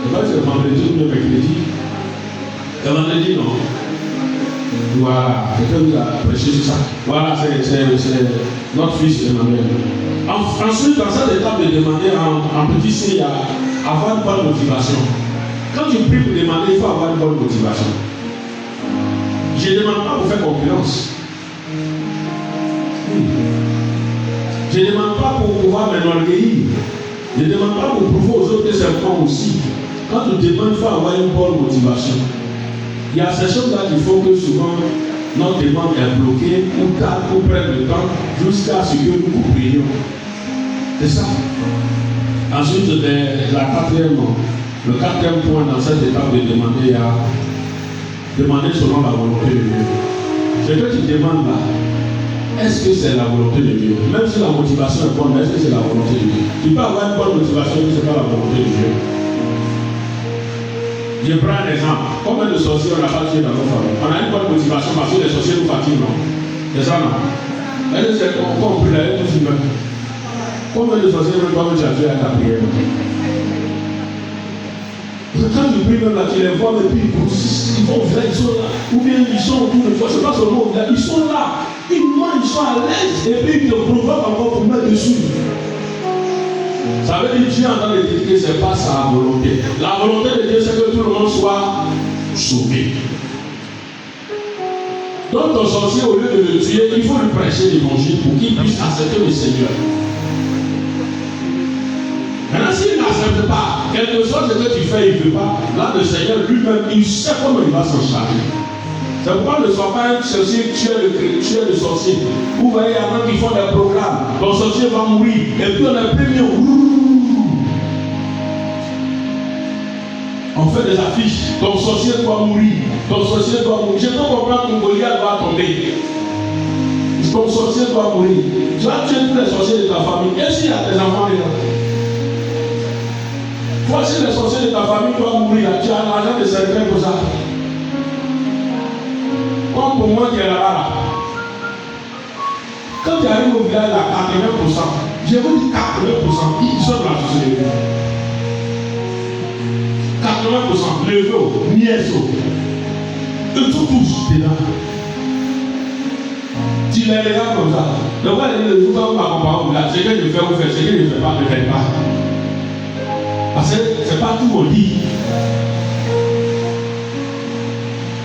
Je ne sais pas si c'est vendredi ou le mercredi. Le vendredi, non. Voilà, quelqu'un nous a prêché sur ça. Voilà, c'est notre fils Emmanuel. Ensuite, dans cette étape de demander en petit C, il y a avoir une bonne motivation. Quand tu pries pour demander, il faut avoir une bonne motivation. Je ne demande pas pour faire concurrence. Je ne demande pas pour pouvoir m'enorgueillir. Je ne demande pas pour prouver aux autres que c'est moi aussi. Quand tu demandes, il faut avoir une bonne motivation. Il y a ces choses-là qui font que souvent notre demande est bloquée ou tard ou prenne le temps jusqu'à ce que nous prions. C'est ça. Ensuite, le quatrième point dans cette étape de demander, il y a demander selon la volonté de Dieu. Ce que tu demandes là, est-ce que c'est la volonté de Dieu? Même si la motivation est bonne, est-ce que c'est la volonté de Dieu? Tu peux avoir une bonne motivation, mais ce n'est pas la volonté de Dieu. Je prends un exemple. Combien de sorciers on n'a pas tué dans nos familles? On a une bonne motivation parce que les sorciers nous fatiguent, non? C'est ça, non? Est-ce que c'est qu'on peut aller tous humains? Combien de sorciers veulent pas que tu as tué à ta prière? Quand tu pries même là, tu les vois, mais puis ils vont venir, ils sont là. Ou bien ils sont autour de toi, je ne sais pas seulement là, ils sont là. Ils sont à l'aise et puis ils te provoquent encore pour mettre dessus. Ça veut dire que Dieu est en train de dire que ce n'est pas sa volonté. La volonté de Dieu, c'est que tout le monde soit sauvé. Donc ton sorcier, au lieu de le tuer, il faut lui prêcher l'évangile pour qu'il puisse accepter le Seigneur. Maintenant, s'il n'accepte pas, quelque chose que tu fais, il ne veut pas, là le Seigneur lui-même, il sait comment il va s'en charger. C'est pourquoi ne sois pas un sorcier, tu es le sorcier. Vous voyez, il y en a qui font des programmes, ton sorcier va mourir, et puis on est premier. On fait des affiches, ton sorcier doit mourir, ton sorcier doit mourir. Je peux comprendre que Goliath va tomber. Ton sorcier doit mourir. Tu vas tuer tous les sorciers de ta famille. Et s'il y a tes enfants dedans? Voici les sorciers de ta famille doivent mourir. Tu as l'argent de servir pour ça. Comme pour moi qui est là-bas. Quand tu arrives au village à 80%, je vous dis 80%, ils sont dans la société. 80%, Lévo, Nieso, eux sont tous dedans. Tu les regardes comme ça. Donc, le jour où on m'accompagne au village, ce que je fais, vous faites, ce que je ne fais pas, ne faites pas. Parce que ce n'est pas tout qu'on dit.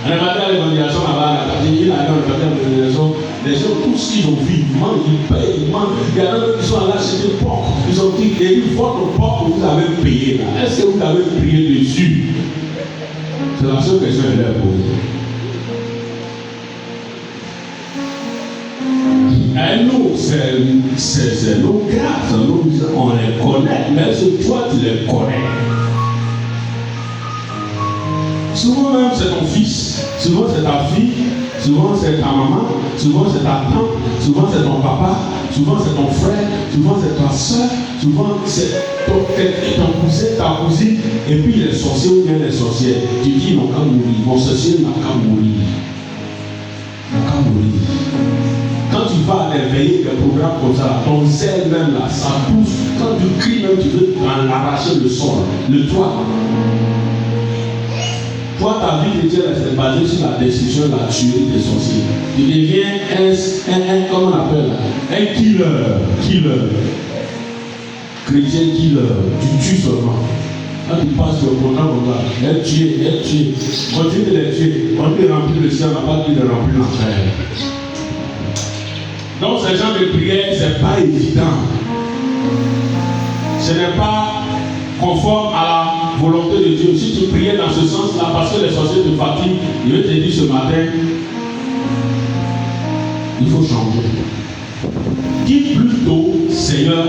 On est parti à l'évangélisation là-bas, il a dans le quartier de l'évangélisation, les gens, tous ce qu'ils ont vu, ils mangent, ils payent, ils mangent. Il y en a qui sont allés acheter porc. Ils ont dit, et votre porc que vous avez payé là, est-ce que vous avez prié dessus? C'est la seule question que je vais poser. Et nous, c'est nos grâces, on les connaît, mais est-ce que toi tu les connais? Souvent même c'est ton fils, souvent c'est ta fille, souvent c'est ta maman, souvent c'est ta tante, souvent c'est ton papa, souvent c'est ton frère, souvent c'est ta soeur, souvent c'est ton cousin, ta cousine, et puis les sorciers ou bien les sorcières. Tu dis ils n'ont qu'à mourir, mon sorcier n'a qu'à mourir. N'a qu'à mourir. Quand tu vas éveiller des programmes comme ça, ton zèle même là, ça pousse. Quand tu cries même, tu veux en arracher le sol, le toit. Toi, ta vie chrétienne est basée sur la destruction, la tuerie des sorciers. Tu deviens comment on appelle là, un killer. Chrétien killer. Tu tues seulement. Quand tu passes sur le programme comme ça, elle tue. Continue de les tuer. On peut remplir le ciel, on n'a pas pu le remplir l'enfer. Donc, ces gens de prière, ce n'est pas évident. Ce n'est pas conforme à la volonté de Dieu. Si tu priais dans ce sens-là, parce que les sorciers te fatiguent, il veut te dire ce matin, il faut changer. Dis plutôt, Seigneur,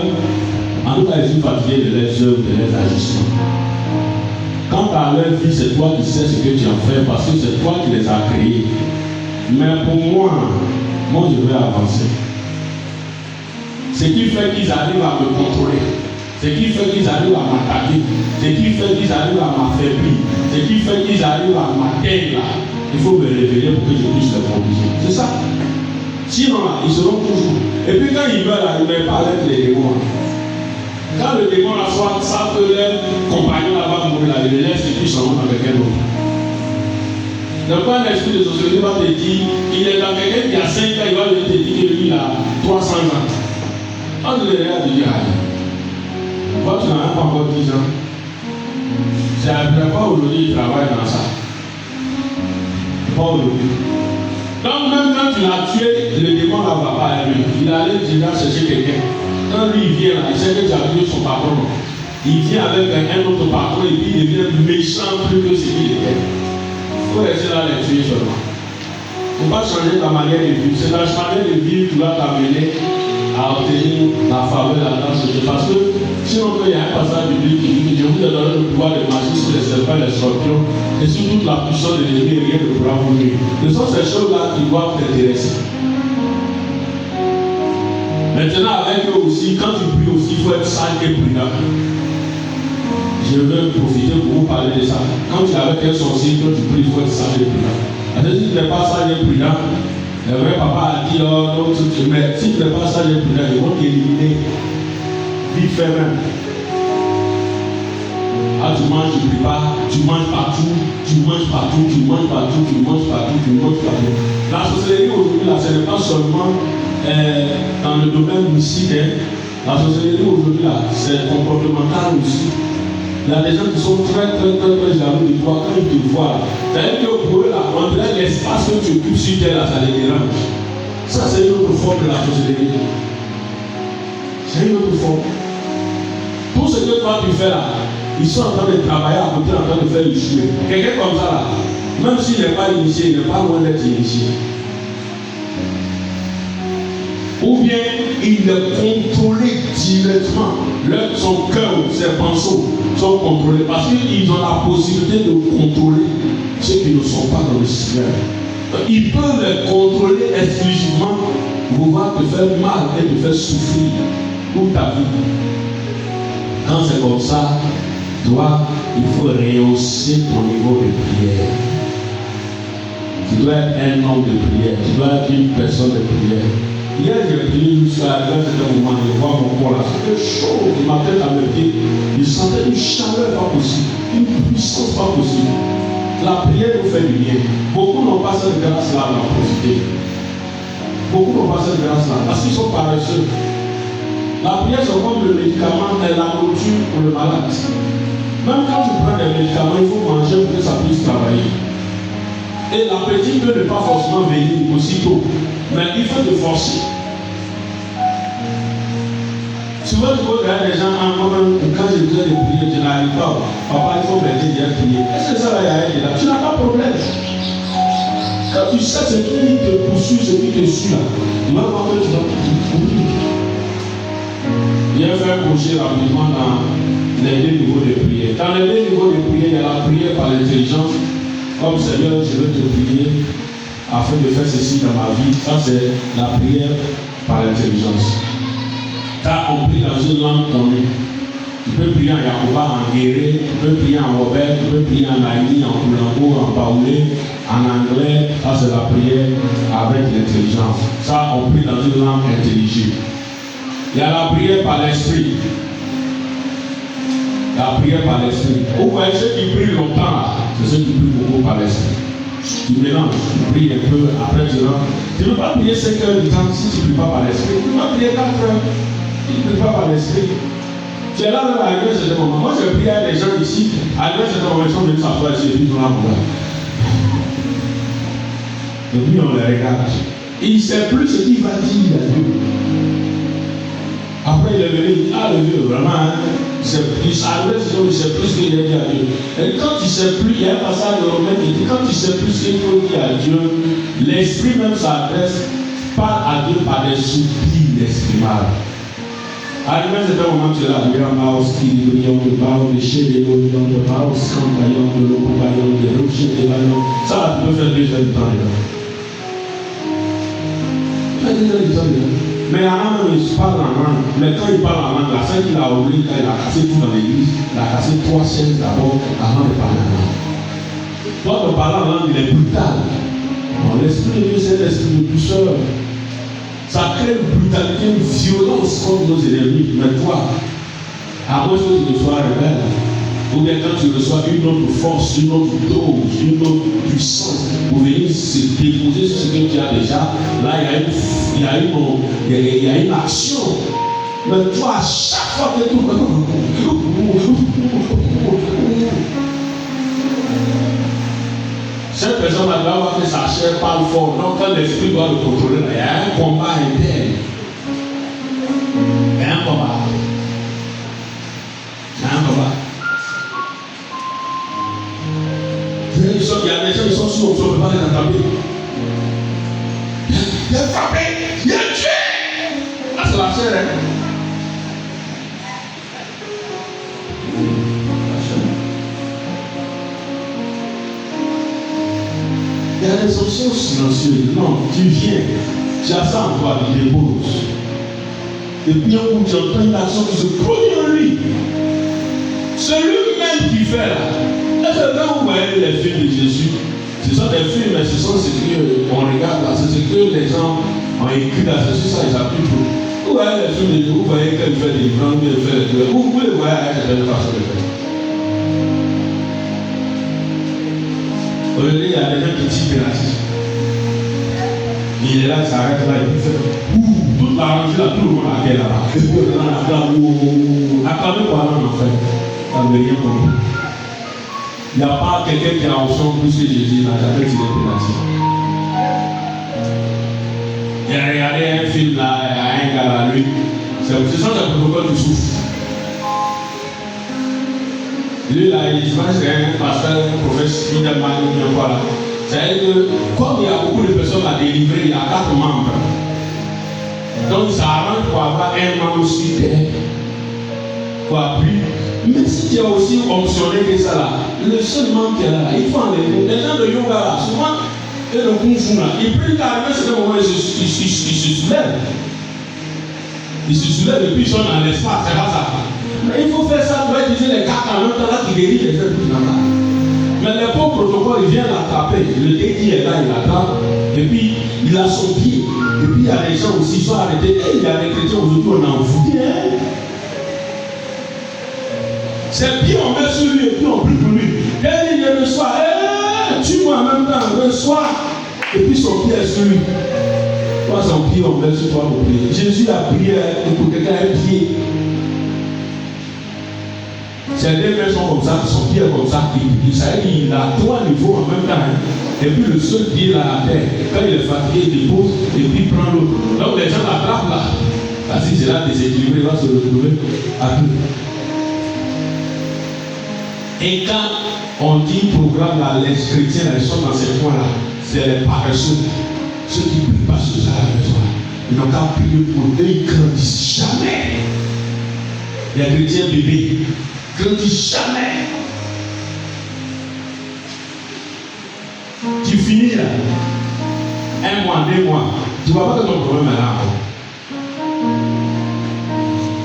en tout cas, je suis fatigué de leurs œuvres, de leurs agissements. Quant à leur vie, c'est toi qui sais ce que tu en fais, parce que c'est toi qui les as créés. Mais pour moi, je vais avancer. Ce qui fait qu'ils arrivent à me contrôler, ce qui fait qu'ils arrivent à m'attaquer, ce qui fait qu'ils arrivent à m'affaiblir, ce qui fait qu'ils arrivent à m'atteindre là, il faut me révéler pour que je puisse les corriger. C'est ça. Sinon là, ils seront toujours. Et puis quand ils veulent, ils ne veulent pas avec les démons. Quand le démon là soit, ça que leur compagnon là-bas mourir là, il les laisse et puis ils s'en vont avec un autre. Donc quand l'esprit de société va te dire, il est dans quelqu'un qui a 5 ans, il va te dire que lui il a 300 ans. Quand tu les regardes, tu dis, toi tu n'as pas encore 10 ans. C'est après pas aujourd'hui il travaille dans ça. Pas aujourd'hui. Donc même quand tu l'as tué, le démon là va pas aller. Il allait déjà chercher quelqu'un. Quand lui il vient là, il sait que tu as tué son patron. Il vient avec un autre patron et puis il devient méchant plus que ce qu'il était. Il faut rester là les tuer seulement. Il ne faut pas changer ta manière de vivre. C'est la manière de vivre qui va t'amener à obtenir la faveur là-dedans. Parce que sinon, il y a un passage biblique qui dit que je vous ai donné le pouvoir de marcher sur les serpents et les scorpions et sur toute la puissance de l'ennemi, rien ne pourra vous nuire. Ce sont ces choses-là qui doivent t'intéresser. Maintenant, avec eux aussi, quand tu pries aussi, il faut être sage et prudent. Je veux profiter pour vous parler de ça. Quand tu es avec un sorcier, quand tu pries, il faut être sage et prudent. Parce que si tu n'es pas sage et prudent, le vrai papa a dit, oh non, mais si tu n'es pas sage et prudent, ils vont t'éliminer. Vite fait même. Ah, tu manges, tu ne pries pas, tu manges partout, tu manges partout, tu manges partout, tu manges partout, tu manges partout. La société aujourd'hui, là, ce n'est pas seulement dans le domaine mystique. La société aujourd'hui, là, c'est comportemental aussi. Il y a des gens qui sont très jaloux de toi quand ils te voient. C'est-à-dire que pour eux, là, on dirait l'espace que tu occupes sur terre, là, ça les dérange. Ça, c'est une autre forme de la société. C'est une autre forme. Tout ce que toi tu fais là, ils sont en train de travailler à côté, en train de faire le chemin. Quelqu'un comme ça là, même s'il n'est pas initié, il n'est pas loin d'être initié. Ou bien il est contrôlé directement. Son cœur, ses pensées sont contrôlés parce qu'ils ont la possibilité de contrôler ceux qui ne sont pas dans le Seigneur. Ils peuvent les contrôler exclusivement pour pouvoir te faire mal et te faire souffrir toute ta vie. Quand c'est comme ça, toi, il faut rehausser ton niveau de prière. Tu dois être un homme de prière, tu dois être une personne de prière. Hier, j'ai prié jusqu'à un certain moment, je vois mon corps là, c'était chaud, ma tête à mes pieds. Je sentais une chaleur pas possible, une puissance pas possible. La prière nous fait du bien. Beaucoup n'ont pas cette grâce-là à profiter. Beaucoup n'ont pas cette grâce-là parce qu'ils sont paresseux. La prière, c'est comme le médicament et la nourriture pour le malade. Même quand tu prends des médicaments, il faut manger pour que ça puisse travailler. Et l'appétit peut ne pas forcément venir aussitôt, mais il faut te forcer. Souvent, tu vois des gens, quand j'ai besoin de prier, je n'arrive pas. Papa, il faut m'aider à prier. Est-ce que ça va y aller là? Tu n'as pas de problème. Quand tu sais ce qui te poursuit, ce qui te suit là, tu vas voir que tu vas prier. J'ai fait un projet rapidement dans les deux niveaux de prière. Dans les deux niveaux de prière, il y a la prière par l'intelligence. Comme Seigneur, je veux te prier afin de faire ceci dans ma vie. Ça, c'est la prière par l'intelligence. Tu as compris dans une langue connue. Tu peux prier en Yakoba, en Guéré, tu peux prier en Robert, tu peux prier en Aïni, en Koulango, en Baoulé, en anglais. Ça, c'est la prière avec l'intelligence. Ça, on prie dans une langue intelligible. Il y a la prière par l'esprit. La prière par l'esprit. Vous voyez ceux qui prient longtemps, c'est ceux qui prient beaucoup par l'esprit. Tu mélanges, tu pries un peu, après tu rentres. Tu ne peux pas prier 5 heures du temps si tu ne pries pas par l'esprit. Tu vas prier 4 heures, tu ne pries pas par l'esprit. Tu es là même à un certain moment. Moi, je prie à des gens ici, à un certain moment, ils sont venus s'asseoir ici et puis ils sont là pour moi. Et puis on les regarde. Et il ne sait plus ce qu'il va dire à Dieu. Après, il est venu, il dit, ah, le Dieu, vraiment, il sait plus, il sait plus ce qu'il a dit à Dieu. Et quand il ne sait plus, il y a un passage de Romains qui dit, quand il ne sait plus ce qu'il faut dire à Dieu, l'esprit même s'adresse, parle à Dieu par des soupirs d'exprimables. Arrivé à un moment, tu es là, il y a un maos qui dit, il y a un maos de chez les lots, il y a un maos quand il y a un lots, il y a un rocher, il y a un. Ça, tu peux faire 2 heures de temps, là. Tu fais 2 heures de temps, là. Mais Anna, il parle en langue. Mais quand il parle en langue, la scène qu'il a oublié, quand il a cassé tout dans l'église, il a cassé 3 chaises d'abord avant de parler en langue. Toi, de parler en langue, il est brutal. Bon, l'esprit de Dieu, c'est l'esprit de douceur. Ça crée une brutalité, une violence contre nos ennemis. Mais toi, à moins que tu ne sois rebelle, ou bien quand tu reçois une autre force, une autre dose, une autre puissance pour venir se déposer sur ce que tu as déjà, là il y a une action. Mais toi, à chaque fois que tu cette personne doit avoir que sa chair parle fort. Donc quand l'esprit doit le contrôler, il y a un combat interne. Il y a un combat. Il y a des gens qui sont sûrs, on ne peut pas les attraper. Il a frappé, il a tué. Là, c'est la chair. Il y a des options silencieuses. Non, tu viens, tu as ça en toi, tu déposes. Et puis un coup, tu entends une action qui se produit en lui. C'est lui-même qui fait là. Est-ce que quand vous voyez les films de Jésus, ce sont des films, mais ce sont ce qu'on regarde là, c'est ce que les gens ont écrit là, c'est sur ça ils appuient tout. Vous voyez les films de Jésus, vous voyez qu'il fait des grands, il fait des grands. Vous pouvez voir à certaines façons de faire. Aujourd'hui, il y a des gens qui tirent là. Il est là, il s'arrête là, il fait toute la rangée là, tout le monde a quel là. Attendez quoi là en fait. Ça ne veut rien compris. Il n'y a pas quelqu'un qui a option plus que Jésus n'a jamais tiré pénalty. Il a regardé un film là, il y a un gars là, lui. Ce sont des protocoles du souffle. Lui là, il se passe un pasteur, un prophète, il a mal, il y a quoi là. C'est-à-dire que, comme il y a beaucoup de personnes à délivrer, il y a 4 membres. Donc ça arrange pour avoir un membre sur terre. Pour appuyer. Mais si tu as aussi optionné que ça là, le seul membre qui est là, il faut enlever. Les gens de yoga là, souvent, et le kung fu là, ils prient qu'à ce moment ils se soulèvent. Ils se soulèvent et puis ils sont dans l'espace, c'est pas ça. Mais il faut faire ça, tu vas utiliser les cartes en même temps là qui guérit les gens plus là. Mais les pauvres protocoles, il vient l'attraper. Le dédié est là, il l'attrape. Et puis, il a son pied. Et puis il y a des gens aussi qui sont arrêtés. Et il y a des chrétiens aujourd'hui, on en fout. C'est puis on met sur lui et puis on prie pour lui. Et il le soir, tue-moi en même temps, le soir. Et puis son pied est sur lui. Toi, son pied, on met sur toi pour prier. Jésus a prié pour quelqu'un un pied. Certains mains sont comme ça, son pied est comme ça. Il a 3 niveaux en même temps. Et puis le seul pied là à terre. Quand il est fatigué, il dépose et puis il prend l'autre. Donc les gens l'attrapent là. Parce que c'est là déséquilibré, il va se retrouver à deux. Et quand on dit programme là, les chrétiens ils sont dans ces points-là, c'est les paresseux, ceux qui ne prient pas sur ça à la maison. Ils n'ont qu'à prier pour eux, ils ne grandissent jamais. Les chrétiens bébés ne grandissent jamais. Tu finis là, 1 mois, 2 mois, tu ne vois pas que ton problème est là.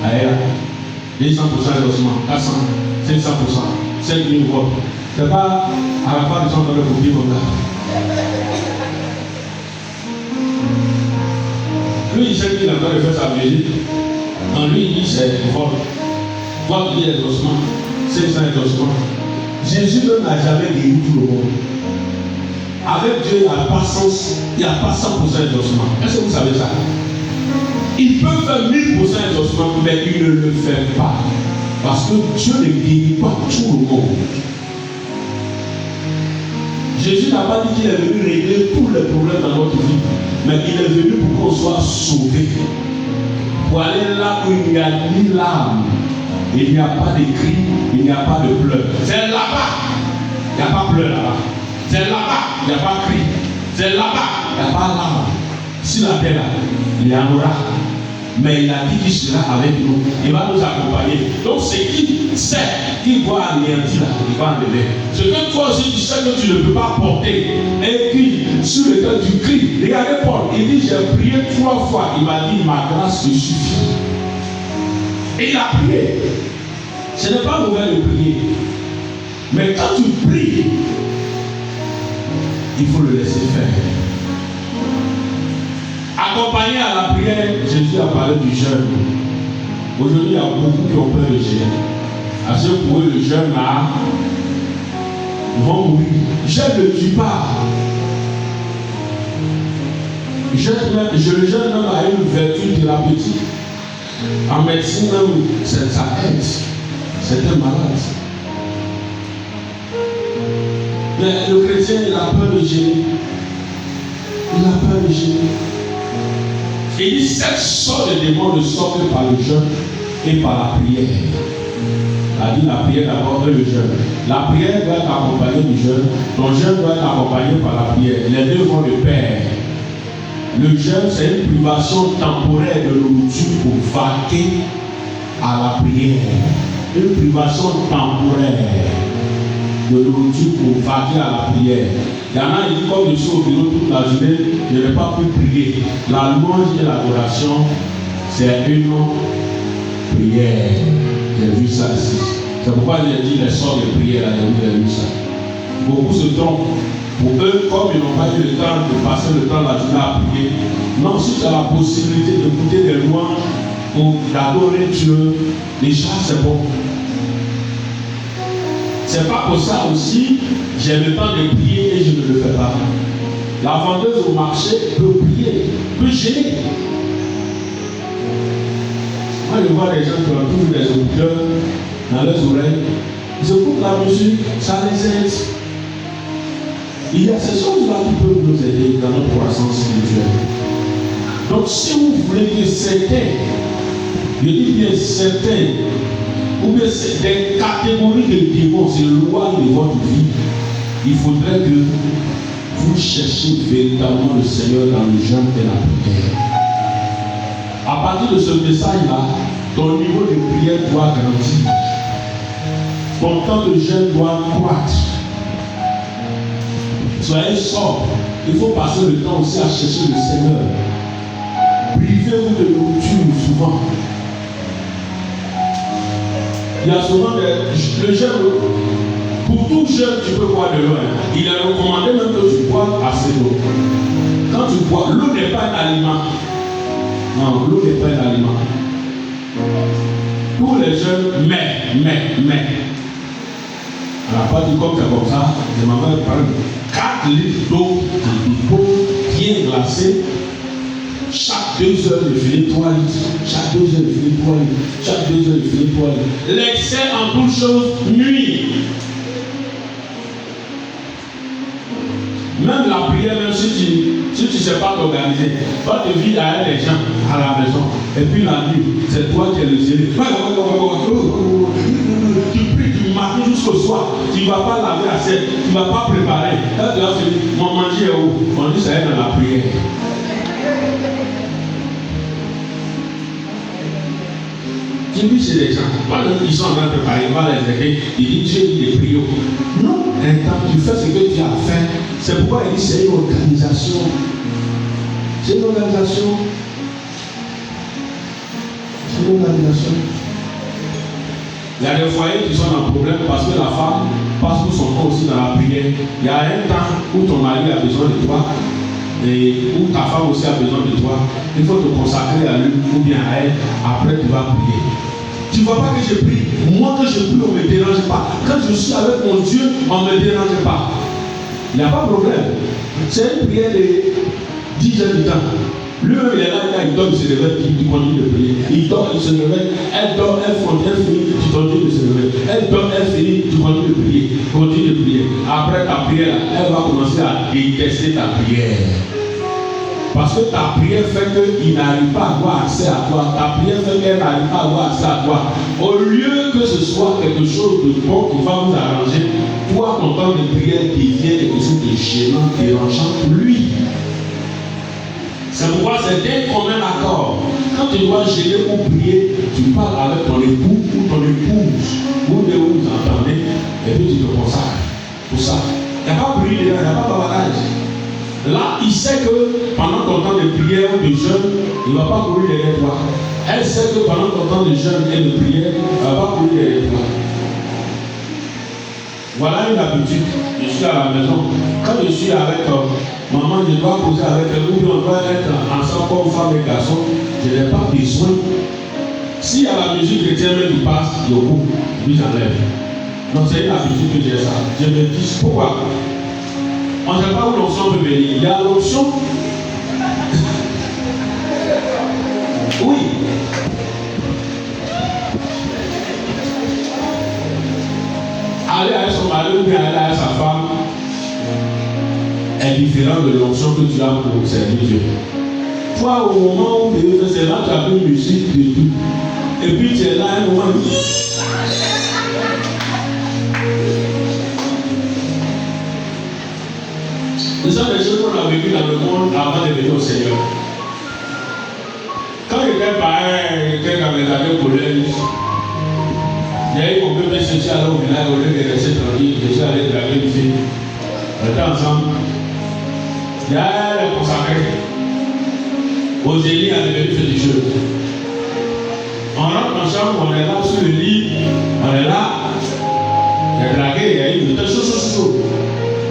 Allez là, 200% d'endossement, 400, 500%. 5 000 votes. C'est pas à la fin du temps de le copier comme ça. Lui, il sait qu'il est en train de faire sa musique. En lui, il dit c'est vote. Vote, il y a l'endossement. 500 endossements. Jésus même n'a jamais guéri tout le monde. Avec Dieu, il n'y a pas 100% d'endossement. Est-ce que vous savez ça? Il peut faire 1000% d'endossement, mais il ne le fait pas. Parce que Dieu ne guérit pas tout le monde. Jésus n'a pas dit qu'il est venu régler tous les problèmes dans notre vie, mais il est venu pour qu'on soit sauvé. Pour aller là où il n'y a ni larmes, il n'y a pas de cris, il n'y a pas de pleurs. C'est là-bas, il n'y a pas pleurs là-bas. C'est là-bas, il n'y a pas cri. C'est là-bas, il n'y a pas larmes. Sur la terre là, il y en aura. Mais il a dit qu'il sera avec nous. Il va nous accompagner. Donc c'est qui sait qu'il va anéantir là, il va enlever. Ce que toi aussi tu sais que tu ne peux pas porter. Et puis sur le temps du cri, regardez Paul, il dit j'ai prié 3 fois. Il m'a dit ma grâce me suffit. Et il a prié. Ce n'est pas mauvais de prier. Mais quand tu pries, il faut le laisser faire. Accompagné à la prière, Jésus a parlé du jeûne. Aujourd'hui, il y a beaucoup qui ont peur de jeûner. À ce pour eux, le jeûne là, ils vont mourir. Jeûne ne tue pas. Le jeûne même a une vertu thérapeutique. En médecine, même, ça aide. C'est un malade. Mais le chrétien, il a peur de jeûner. Il a peur de jeûner. Il dit cette sorte de démons ne sortent que par le jeûne et par la prière. Il a dit la prière d'abord et le jeûne. La prière doit être accompagnée du jeûne. Ton jeûne doit être accompagné par la prière. Les deux vont de pair. Le jeûne, c'est une privation temporaire de nourriture pour vaquer à la prière. Une privation temporaire de nourriture pour vaquer à la prière. Il y en a qui disent comme je suis au bureau toute la journée, je n'ai pas pu prier. La louange et l'adoration, c'est une prière. J'ai vu ça ici. C'est pourquoi j'ai dit les sorts de prière, j'ai vu ça. Beaucoup se trompent. Pour eux, comme ils n'ont pas eu le temps de passer le temps la journée à prier, non, si tu as la possibilité d'écouter des louanges ou d'adorer Dieu, déjà c'est bon. C'est pas pour ça aussi, j'ai le temps de prier et je ne le fais pas. La vendeuse au marché peut prier, peut gêner. Moi je vois des gens qui ont toujours des écouteurs dans leurs oreilles. Ils écoutent la musique, ça les aide. Il y a ces choses-là qui peuvent nous aider dans notre croissance spirituelle. Donc si vous voulez que certains, je dis bien certains, ou bien c'est des catégories de démons s'éloignent de votre vie, il faudrait que vous cherchiez véritablement le Seigneur dans le jeûne et la prière. À partir de ce message-là, ton niveau de prière doit grandir. Ton temps de jeûne doit croître. Soyez sobre. Il faut passer le temps aussi à chercher le Seigneur. Privez-vous de nourriture souvent. Il y a souvent le jeûne. Pour tout jeûne, tu peux boire de l'eau. Il est recommandé même que tu bois assez d'eau. Quand tu bois, l'eau n'est pas un aliment. Non, l'eau n'est pas un aliment. Tous les jeunes, mais. On n'a pas dit comme c'est comme ça. Je m'en vais prendre 4 litres d'eau bien glacée. Chaque 2 heures, il finit 3 litres. Chaque 2 heures, il finit 3 litres. Chaque 2 heures, il finit 3 litres. L'excès en toutes choses nuit. Même la prière, même si tu ne sais pas t'organiser, va te vivre avec les gens à la maison. Et puis la nuit, c'est toi qui es le ciel. Tu pries du matin jusqu'au soir. Tu ne vas pas laver la scène. Tu ne vas pas préparer. Quand tu vas finir, mon manger est où? On dit ça est dans la prière. Tu dis chez les gens, ils sont en train de préparer, ils vont les aider. Ils disent Dieu dit des prières. Non, tu fais ce que tu as fait. C'est pourquoi il dit c'est une organisation. C'est une organisation. C'est une organisation. Il y a des foyers qui sont en problème parce que la femme passe tout son temps aussi dans la prière. Il y a un temps où ton mari a besoin de toi et où ta femme aussi a besoin de toi. Il faut te consacrer à lui ou bien à elle. Après, tu vas prier. Tu ne vois pas que je prie. Moi, que je prie, on ne me dérange pas. Quand je suis avec mon Dieu, on ne me dérange pas. Il n'y a pas de problème. C'est une prière de 10 heures du temps. Lui-même, il est là, il dort, il se réveille, tu continues de prier. Il dort, il se réveille, elle dort, elle finit, tu continues de se réveiller. Elle dort, elle finit, tu continues de prier. Continue de prier. Après ta prière, elle va commencer à détester ta prière. Parce que ta prière fait qu'il n'arrive pas à avoir accès à toi. Ta prière fait qu'elle n'arrive pas à avoir accès à toi. Au lieu que ce soit quelque chose de bon qui va vous arranger, toi, ton temps de prière devient quelque chose de gênant, dérangeant pour lui. C'est pourquoi c'est d'un commun accord. Quand tu dois gêner ou prier, tu parles avec ton époux ou ton épouse. Vous devez vous entendre et puis tu te consacres. Pour ça. Il n'y a pas de bruit dedans, il n'y a pas de bavardage. Là, il sait que pendant ton temps de prière ou de jeûne, il ne va pas courir derrière toi. Elle sait que pendant ton temps de jeûne et de prière, elle ne va pas courir derrière toi. Voilà une habitude. Je suis à la maison. Quand je suis avec maman, je dois poser avec elle. Ou on doit être ensemble comme femme et garçon. Je n'ai pas besoin. Si à la musique chrétienne qui passe, je coupe, puis j'enlève. Donc c'est une habitude que j'ai ça. Je me dis pourquoi. On ne sait pas où l'onction peut venir. Il y a l'onction. Oui. Aller avec son mari ou bien aller avec sa femme est différent de l'onction que tu as pour servir Dieu. Toi, au moment où tu es c'est là, tu as une musique de tout. Et puis tu es là, un moment. Ce sont des choses qu'on a vécues dans le monde avant de venir au Seigneur. Quand j'étais pareil, j'étais dans les années collège, j'ai eu mon bébé social au village, au lieu de rester tranquille, je suis allé draguer une fille. On était ensemble. Il y a les consacrés. Osélie a devenu féticheuse. On rentre en chambre, on est là sur le lit, on est là. J'ai dragué, il y a eu chaud.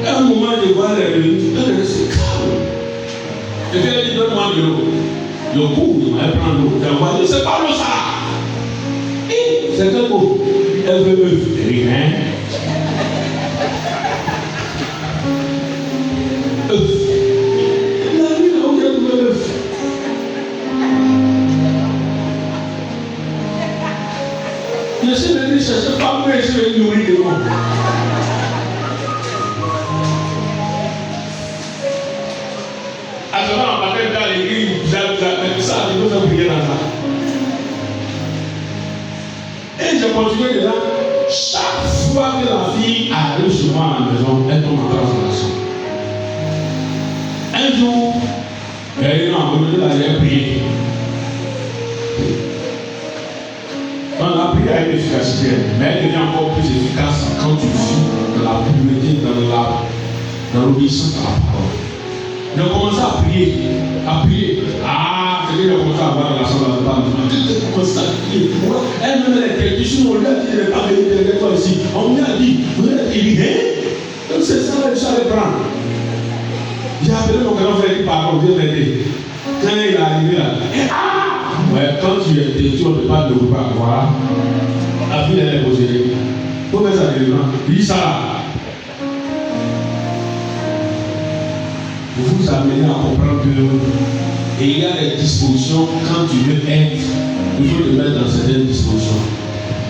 Et à un moment, je vois les réunions, elle est restée calme. Et puis elle dit, donne-moi de l'eau. Le coup, elle prend l'eau. Elle va dire, c'est pas l'eau ça. Et c'est quel mot? Elle veut œuf. Rien. Œuf. La nuit, là où il y a trouvé l'œuf. Je suis venu chercher pas mieux, je suis venu nourrir des mots. À ce moment, on va faire dans l'église, ça, je peux faire prier dans ça. Et je continue de là. Chaque fois que la fille arrive chez moi à la maison, elle tombe en transformation. Un jour, elle est en venue là, j'ai prié. Donc la prière a une efficacité, mais elle devient encore plus efficace quand tu vis dans la pureté, dans l'obéissance à la parole. J'ai commencé à prier. Ah, c'est que j'ai commencé à voir la chambre là-bas. J'ai commencé à prier. Elle-même, elle était question, on lui a dit, elle n'est pas venue derrière toi ici. On lui a dit, il dit, hein? Donc c'est ça, je allais prendre. J'ai appelé mon grand frère, il dit, pardon, viens m'aider. Quand Ouais, quand tu es têtu, on ne parle de repas. Voilà. La fille, elle est posée. Il faut mettre ça dedans. Dis ça là. Vous amenez à comprendre que il y a des dispositions quand tu veux être, il faut te mettre dans certaines dispositions.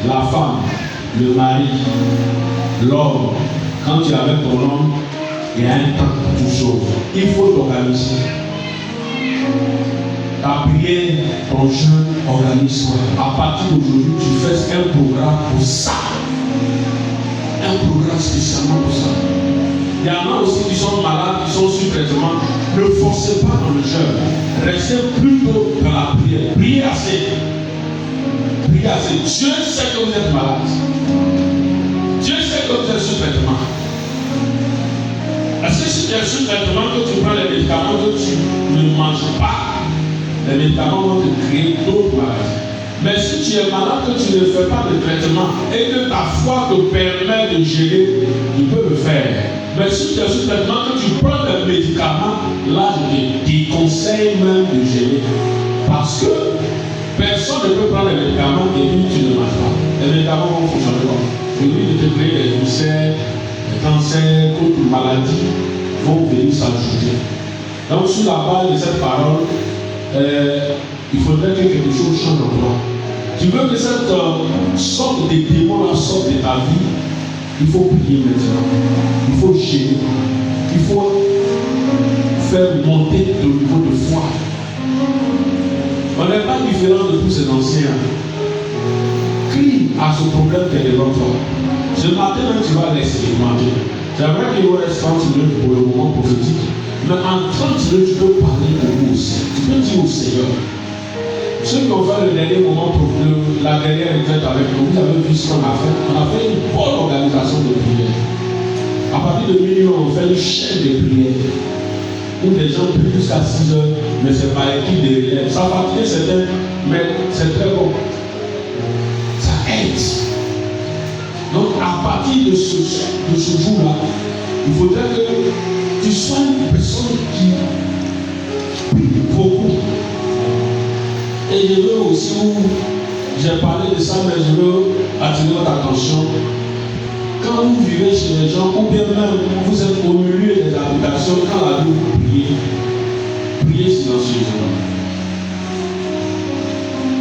La femme, le mari, l'homme, quand tu es avec ton homme, il y a un temps pour toutes choses. Il faut t'organiser. Ta prière, ton jeûne, organise-toi. À partir d'aujourd'hui, tu fais un programme pour ça. Un programme spécialement pour ça. Il y en a aussi qui sont malades, qui sont sous traitement. Ne forcez pas dans le jeûne. Restez plutôt dans la prière. Priez assez. Priez assez. Dieu sait que vous êtes malade. Dieu sait que vous êtes sous traitement. Est-ce que si tu es sous traitement, que tu prends les médicaments, que tu ne manges pas, les médicaments vont te créer d'autres maladies. Mais si tu es malade, que tu ne fais pas de traitement et que ta foi te permet de gérer, tu peux le faire. Mais si tu es sous traitement, que tu prends des médicaments, là je te déconseille même de gérer. Parce que personne ne peut prendre les médicaments et puis tu ne manges pas. Les médicaments vont fonctionner comme ça. Celui de te créer des ulcères, des cancers, d'autres maladies vont venir s'ajouter. Donc sur la base de cette parole, il faudrait que quelque chose change en toi. Tu veux que cette sorte de démon la sorte de ta vie, il faut prier maintenant. Il faut gérer. Il faut faire monter le niveau de foi. On n'est pas différent de tous ces anciens. Crie à ce problème qui est devant toi. Ce matin, même, tu vas l'expérimenter. C'est vrai qu'il vous reste 30 minutes pour le moment prophétique. Mais en 30 minutes, tu peux parler pour vous aussi. Tu peux dire au Seigneur. Ceux qui ont fait le dernier moment, la dernière retraite avec nous, vous avez vu ce qu'on a fait. On a fait une bonne organisation de prière. À partir de minuit, on fait une chaîne de prière. Où des gens prient jusqu'à 6 heures, mais c'est par équipe de relève. Ça fatigue certains, mais c'est très bon. Ça aide. Donc à partir de ce jour-là, il faudrait que tu sois une personne qui prie beaucoup. Et je veux aussi, j'ai parlé de ça, mais je veux attirer votre attention. Quand vous vivez chez les gens, ou bien même vous êtes au milieu des habitations, quand la nuit vous priez, priez silencieusement.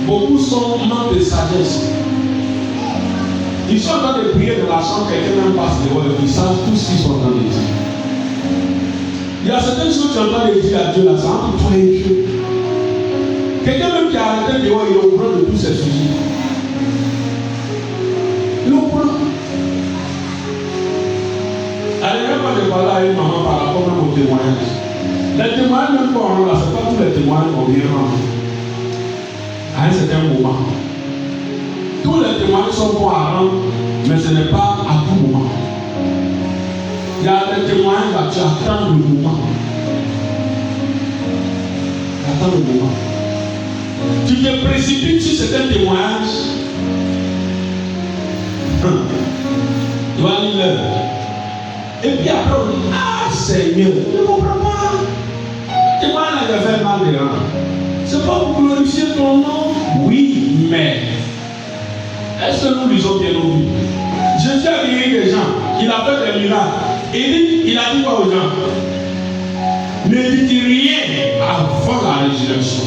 Beaucoup sont manques de sagesse. Ils sont en train de prier dans la chambre, quelqu'un même passe devant eux, ils savent tout ce qu'ils sont en train de dire. Il y a certaines choses que tu es en train de dire à Dieu là, ça entre toi et Dieu. Quelqu'un même qui a arrêté dehors, il est au courant de tous ces sujets. Il est au courant. Elle n'est pas de parler à une maman par rapport même au témoignage. Les témoignages même qu'on rend là, ce n'est pas tous les témoignages qu'on vient rendre. À un certain moment. Tous les témoignages sont bons à rendre, mais ce n'est pas à tout moment. Il y a des témoignages là, tu attends le moment. Tu attends le moment. Tu te précipites sur certains témoignages. Tu vas lire l'heure. Et puis après on dit, ah Seigneur, je ne comprends pas. Témoignage n'a fait mal de rendre. C'est pas pour glorifier ton nom. Oui, mais est-ce que nous lisons bien nos vies? Jésus a guéri des gens, il a fait des miracles. Il a dit quoi aux gens? Ne dites rien avant la résurrection.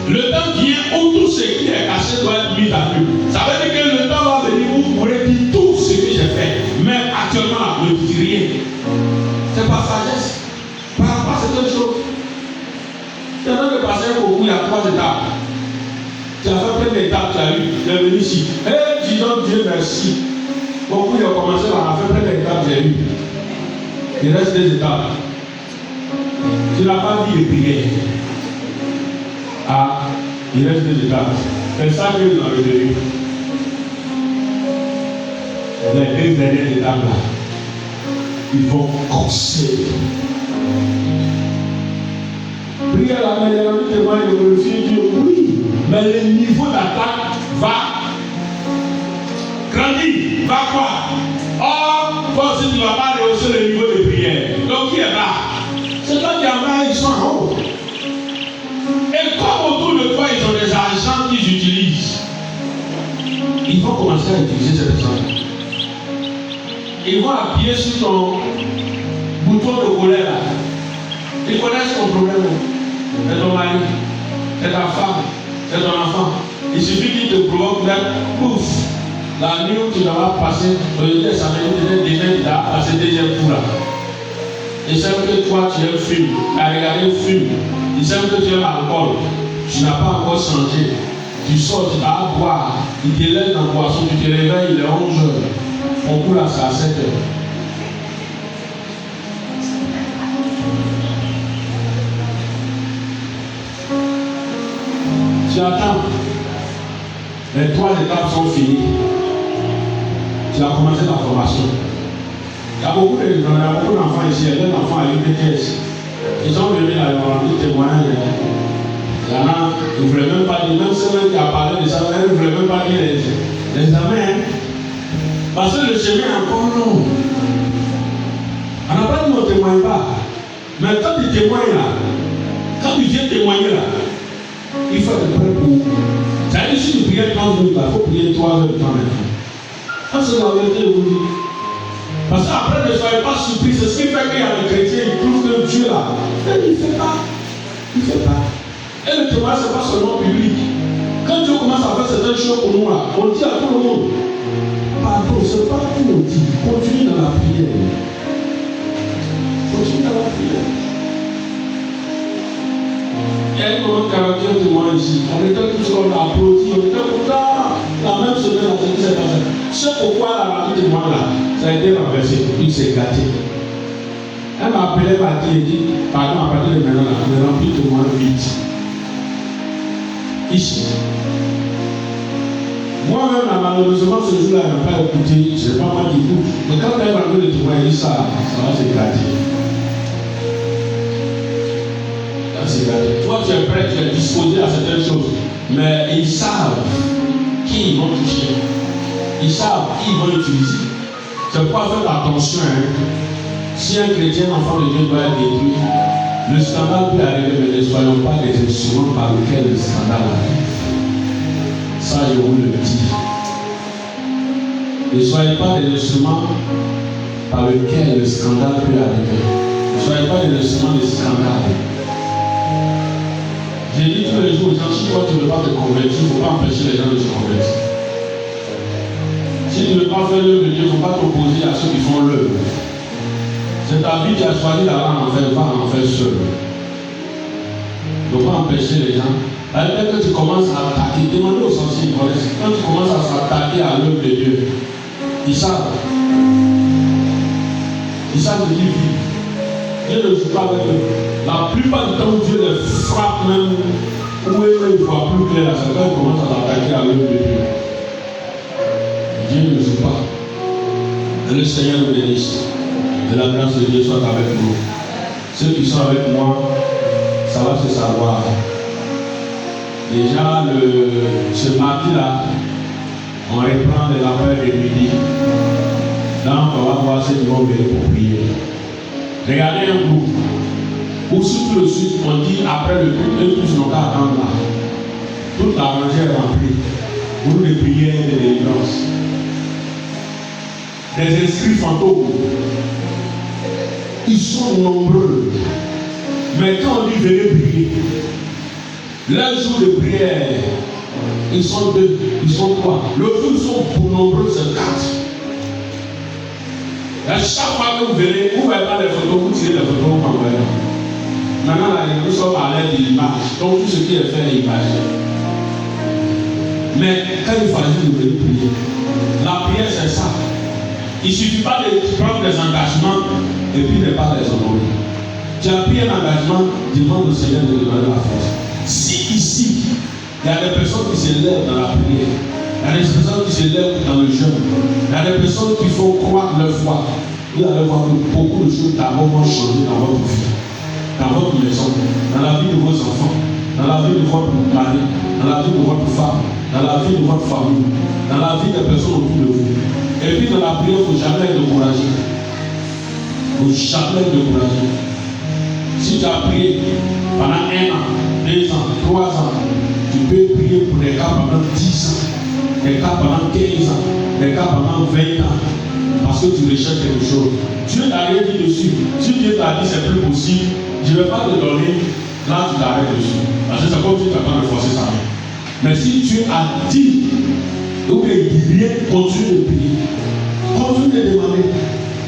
Le temps vient où tout ce qui est caché doit être mis à nu. Ça veut dire que le temps va venir où vous pourrez dire tout ce que j'ai fait. Mais actuellement, ne dites rien. C'est pas sagesse. Par rapport à cette chose. Tu es en train de passer beaucoup, il y a 3 étapes. Tu as fait plein d'étapes, tu as eu, tu es venu ici. Et disons Dieu merci. Beaucoup ont commencé à faire plein d'étapes, j'ai eu. Il reste 2 étapes. Tu n'as pas dit de prière. Ah, il reste 2 étapes. C'est ça que vous avez retenu. Les 2 dernières étapes là, ils vont corser. Priez à la manière de témoigner de glorifier Dieu, oui, mais le niveau d'attaque va grandir, va quoi? Or, toi aussi tu ne vas pas rehausser le niveau de prière. Donc qui est là? C'est toi qui en as, ils sont en haut. Et comme vont commencer à utiliser cette personne. Ils vont appuyer sur ton bouton de colère là. Ils connaissent ton problème. C'est ton mari, c'est ta femme, c'est ton enfant. Il suffit qu'il te provoque là, pouf, la nuit où tu dois passer, le samedi, déjà passé deuxième coup là. Ils savent que toi tu aimes film, tu as regardé le film, ils savent que tu aimes l'alcool, tu n'as pas encore changé. Tu sors, tu vas boire, il te lève dans la boisson, tu te réveilles, il est 11h. Mon coup là, c'est à 7h. Tu attends. Les 3 étapes sont finies. Tu as commencé la formation. Il y a beaucoup d'enfants ici, il y a des enfants à l'UPTS. Ils ont venu là, ils ont rendu témoignage. Il y en a, ils ne voulaient même pas dire, même ceux qui a parlé de ça, ils ne voulaient même pas dire les examens. Parce que le chemin est encore long. On n'a pas dit qu'on ne témoigne pas. Mais quand tu témoignes là, quand tu viens témoigner là, il faut être prêt pour. Ça veut dire si tu priais 30 minutes, il faut prier 3 heures de temps maintenant. Ça c'est la vérité de vous dire. Parce qu'après ne soyez pas surpris, c'est ce qui fait qu'il y a des chrétiens qui trouvent que Dieu là, il ne fait pas. Il ne fait pas. Et le témoignage, ce n'est pas seulement public. Quand Dieu commence à faire certaines choses pour nous là, on dit à tout le monde, pardon, ce n'est pas tout le monde dit, continue dans la prière. Continue dans la prière. Il y a une moment caractère de moi ici. On était tous comme on a applaudi, on était content. La même semaine, on s'est dit c'est passé. C'est pourquoi la vie de moi là, ça a été renversé. Il s'est gâté. Elle m'a appelé, m'a dit, pardon, à partir de maintenant, là, on est rempli de moi vite. Ici. Moi-même, malheureusement, ce jour-là, elle n'a pas écouté. Je n'ai pas mal d'écoute. Mais quand elle va donner le témoignage, ça va s'éclater. Toi, tu es prêt, tu es disposé à certaines choses. Mais ils savent qui ils vont toucher. Ils savent qui ils vont utiliser. C'est pourquoi faire attention. Si un chrétien, enfant de Dieu, doit être détruit, le scandale peut arriver, mais ne soyons pas des instruments par lesquels le scandale arrive. Ça, je vous le dis. Ne soyez pas des instruments par lesquels le scandale peut arriver. Ne soyez pas des instruments de scandale. J'ai dit tous les jours aux gens, si toi tu ne veux pas te convertir, il ne faut pas empêcher les gens de se convertir. Si tu ne veux pas faire l'œuvre de Dieu, il ne faut pas t'opposer à ceux qui font l'œuvre. C'est ta vie, tu as choisi d'aller en enfer, va en enfer seul. Il ne faut pas empêcher les gens. Dès que tu commences à attaquer, demandez aux sorciers, quand tu commences à s'attaquer à l'œuvre de Dieu, ils savent. Ils savent de qui vivent. Dieu ne joue pas avec eux. La plupart du temps, Dieu les frappe même où ils ne voient plus clair. C'est quand ils commencent à s'attaquer à l'œuvre de Dieu. Dieu ne joue pas. Que le Seigneur nous bénisse. Que la grâce de Dieu soit avec nous. Ceux qui sont avec moi, ça va se savoir. Déjà, ce mardi-là, on reprend les appels de midi. Donc, on va voir ceux qui vont venir pour prier. Regardez un groupe. Ou sur tout le sud, on dit après le culte, eux tous n'ont qu'à attendre là. Toute la rangée est remplie. Pour les prières et des délivrances. Des esprits fantômes. Ils sont nombreux. Mais quand on dit venez prier, leur jour de prière, ils sont 2, ils sont 3. Le jour ils sont pour nombreux, c'est 4. À chaque fois que vous venez, vous ne voyez pas les photos, vous tirez les photos, vous m'envoyez. Maintenant, là, nous sommes à l'aide de l'image. Donc, tout ce qui est fait est imagé. Mais quand il s'agit de venir prier, la prière, c'est ça. Il ne suffit pas de prendre des engagements et puis de ne pas les honorer. Tu as pris un engagement, demande au Seigneur de donner la force. Si ici, il y a des personnes qui se lèvent dans la prière, il y a des personnes qui se lèvent dans le jeûne, il y a des personnes qui font croire leur foi, vous allez voir que beaucoup de choses d'abord vont changer dans votre vie, dans votre maison, dans la vie de vos enfants, dans la vie de votre mari, dans la vie de votre femme, dans la vie de votre famille, dans la vie des personnes autour de vous. Et puis dans la prière, il ne faut jamais être découragé. Il ne faut jamais être découragé. Si tu as prié pendant 1 an, 2 ans, 3 ans, tu peux prier pour des cas pendant 10 ans. des cas pendant 15 ans, des cas pendant 20 ans, parce que tu recherches quelque chose. Dieu n'a rien dit dessus. Si Dieu t'a dit c'est plus possible, je ne vais pas te donner, là tu t'arrêtes dessus. Parce que c'est comme si tu attends de forcer sa main. Mais si Dieu a dit, ou bien il dit rien, continue de prier. Continue de demander.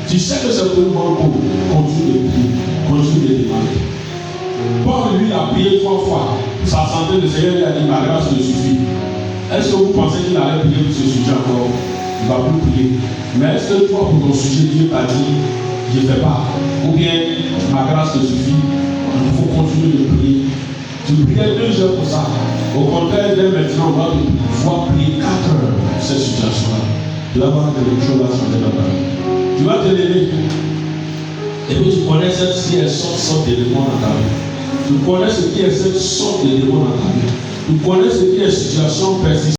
Tu sais que c'est pour une bonne cause. Continue de prier. Continue de demander. Paul, lui, a prié 3 fois. Sa santé, le Seigneur lui a dit, ma grâce me suffit. Est-ce que vous pensez qu'il allait prier pour ce sujet encore? Il ne va plus prier. Mais est-ce que toi, pour ton sujet, Dieu t'a dit, je ne fais pas? Ou bien, ma grâce te suffit? Il faut continuer de prier. Tu priais 2 heures pour ça. Au contraire, dès maintenant, on va pouvoir prier 4 heures pour cette situation-là. Tu vas voir que les choses vont changer dans ta vie. Tu vas te lever. Et puis tu connais cette sorte d'éléments dans ta vie. Tu connais ce qui est cette sorte d'éléments dans ta vie. Tu connais ce qui est situation persistante.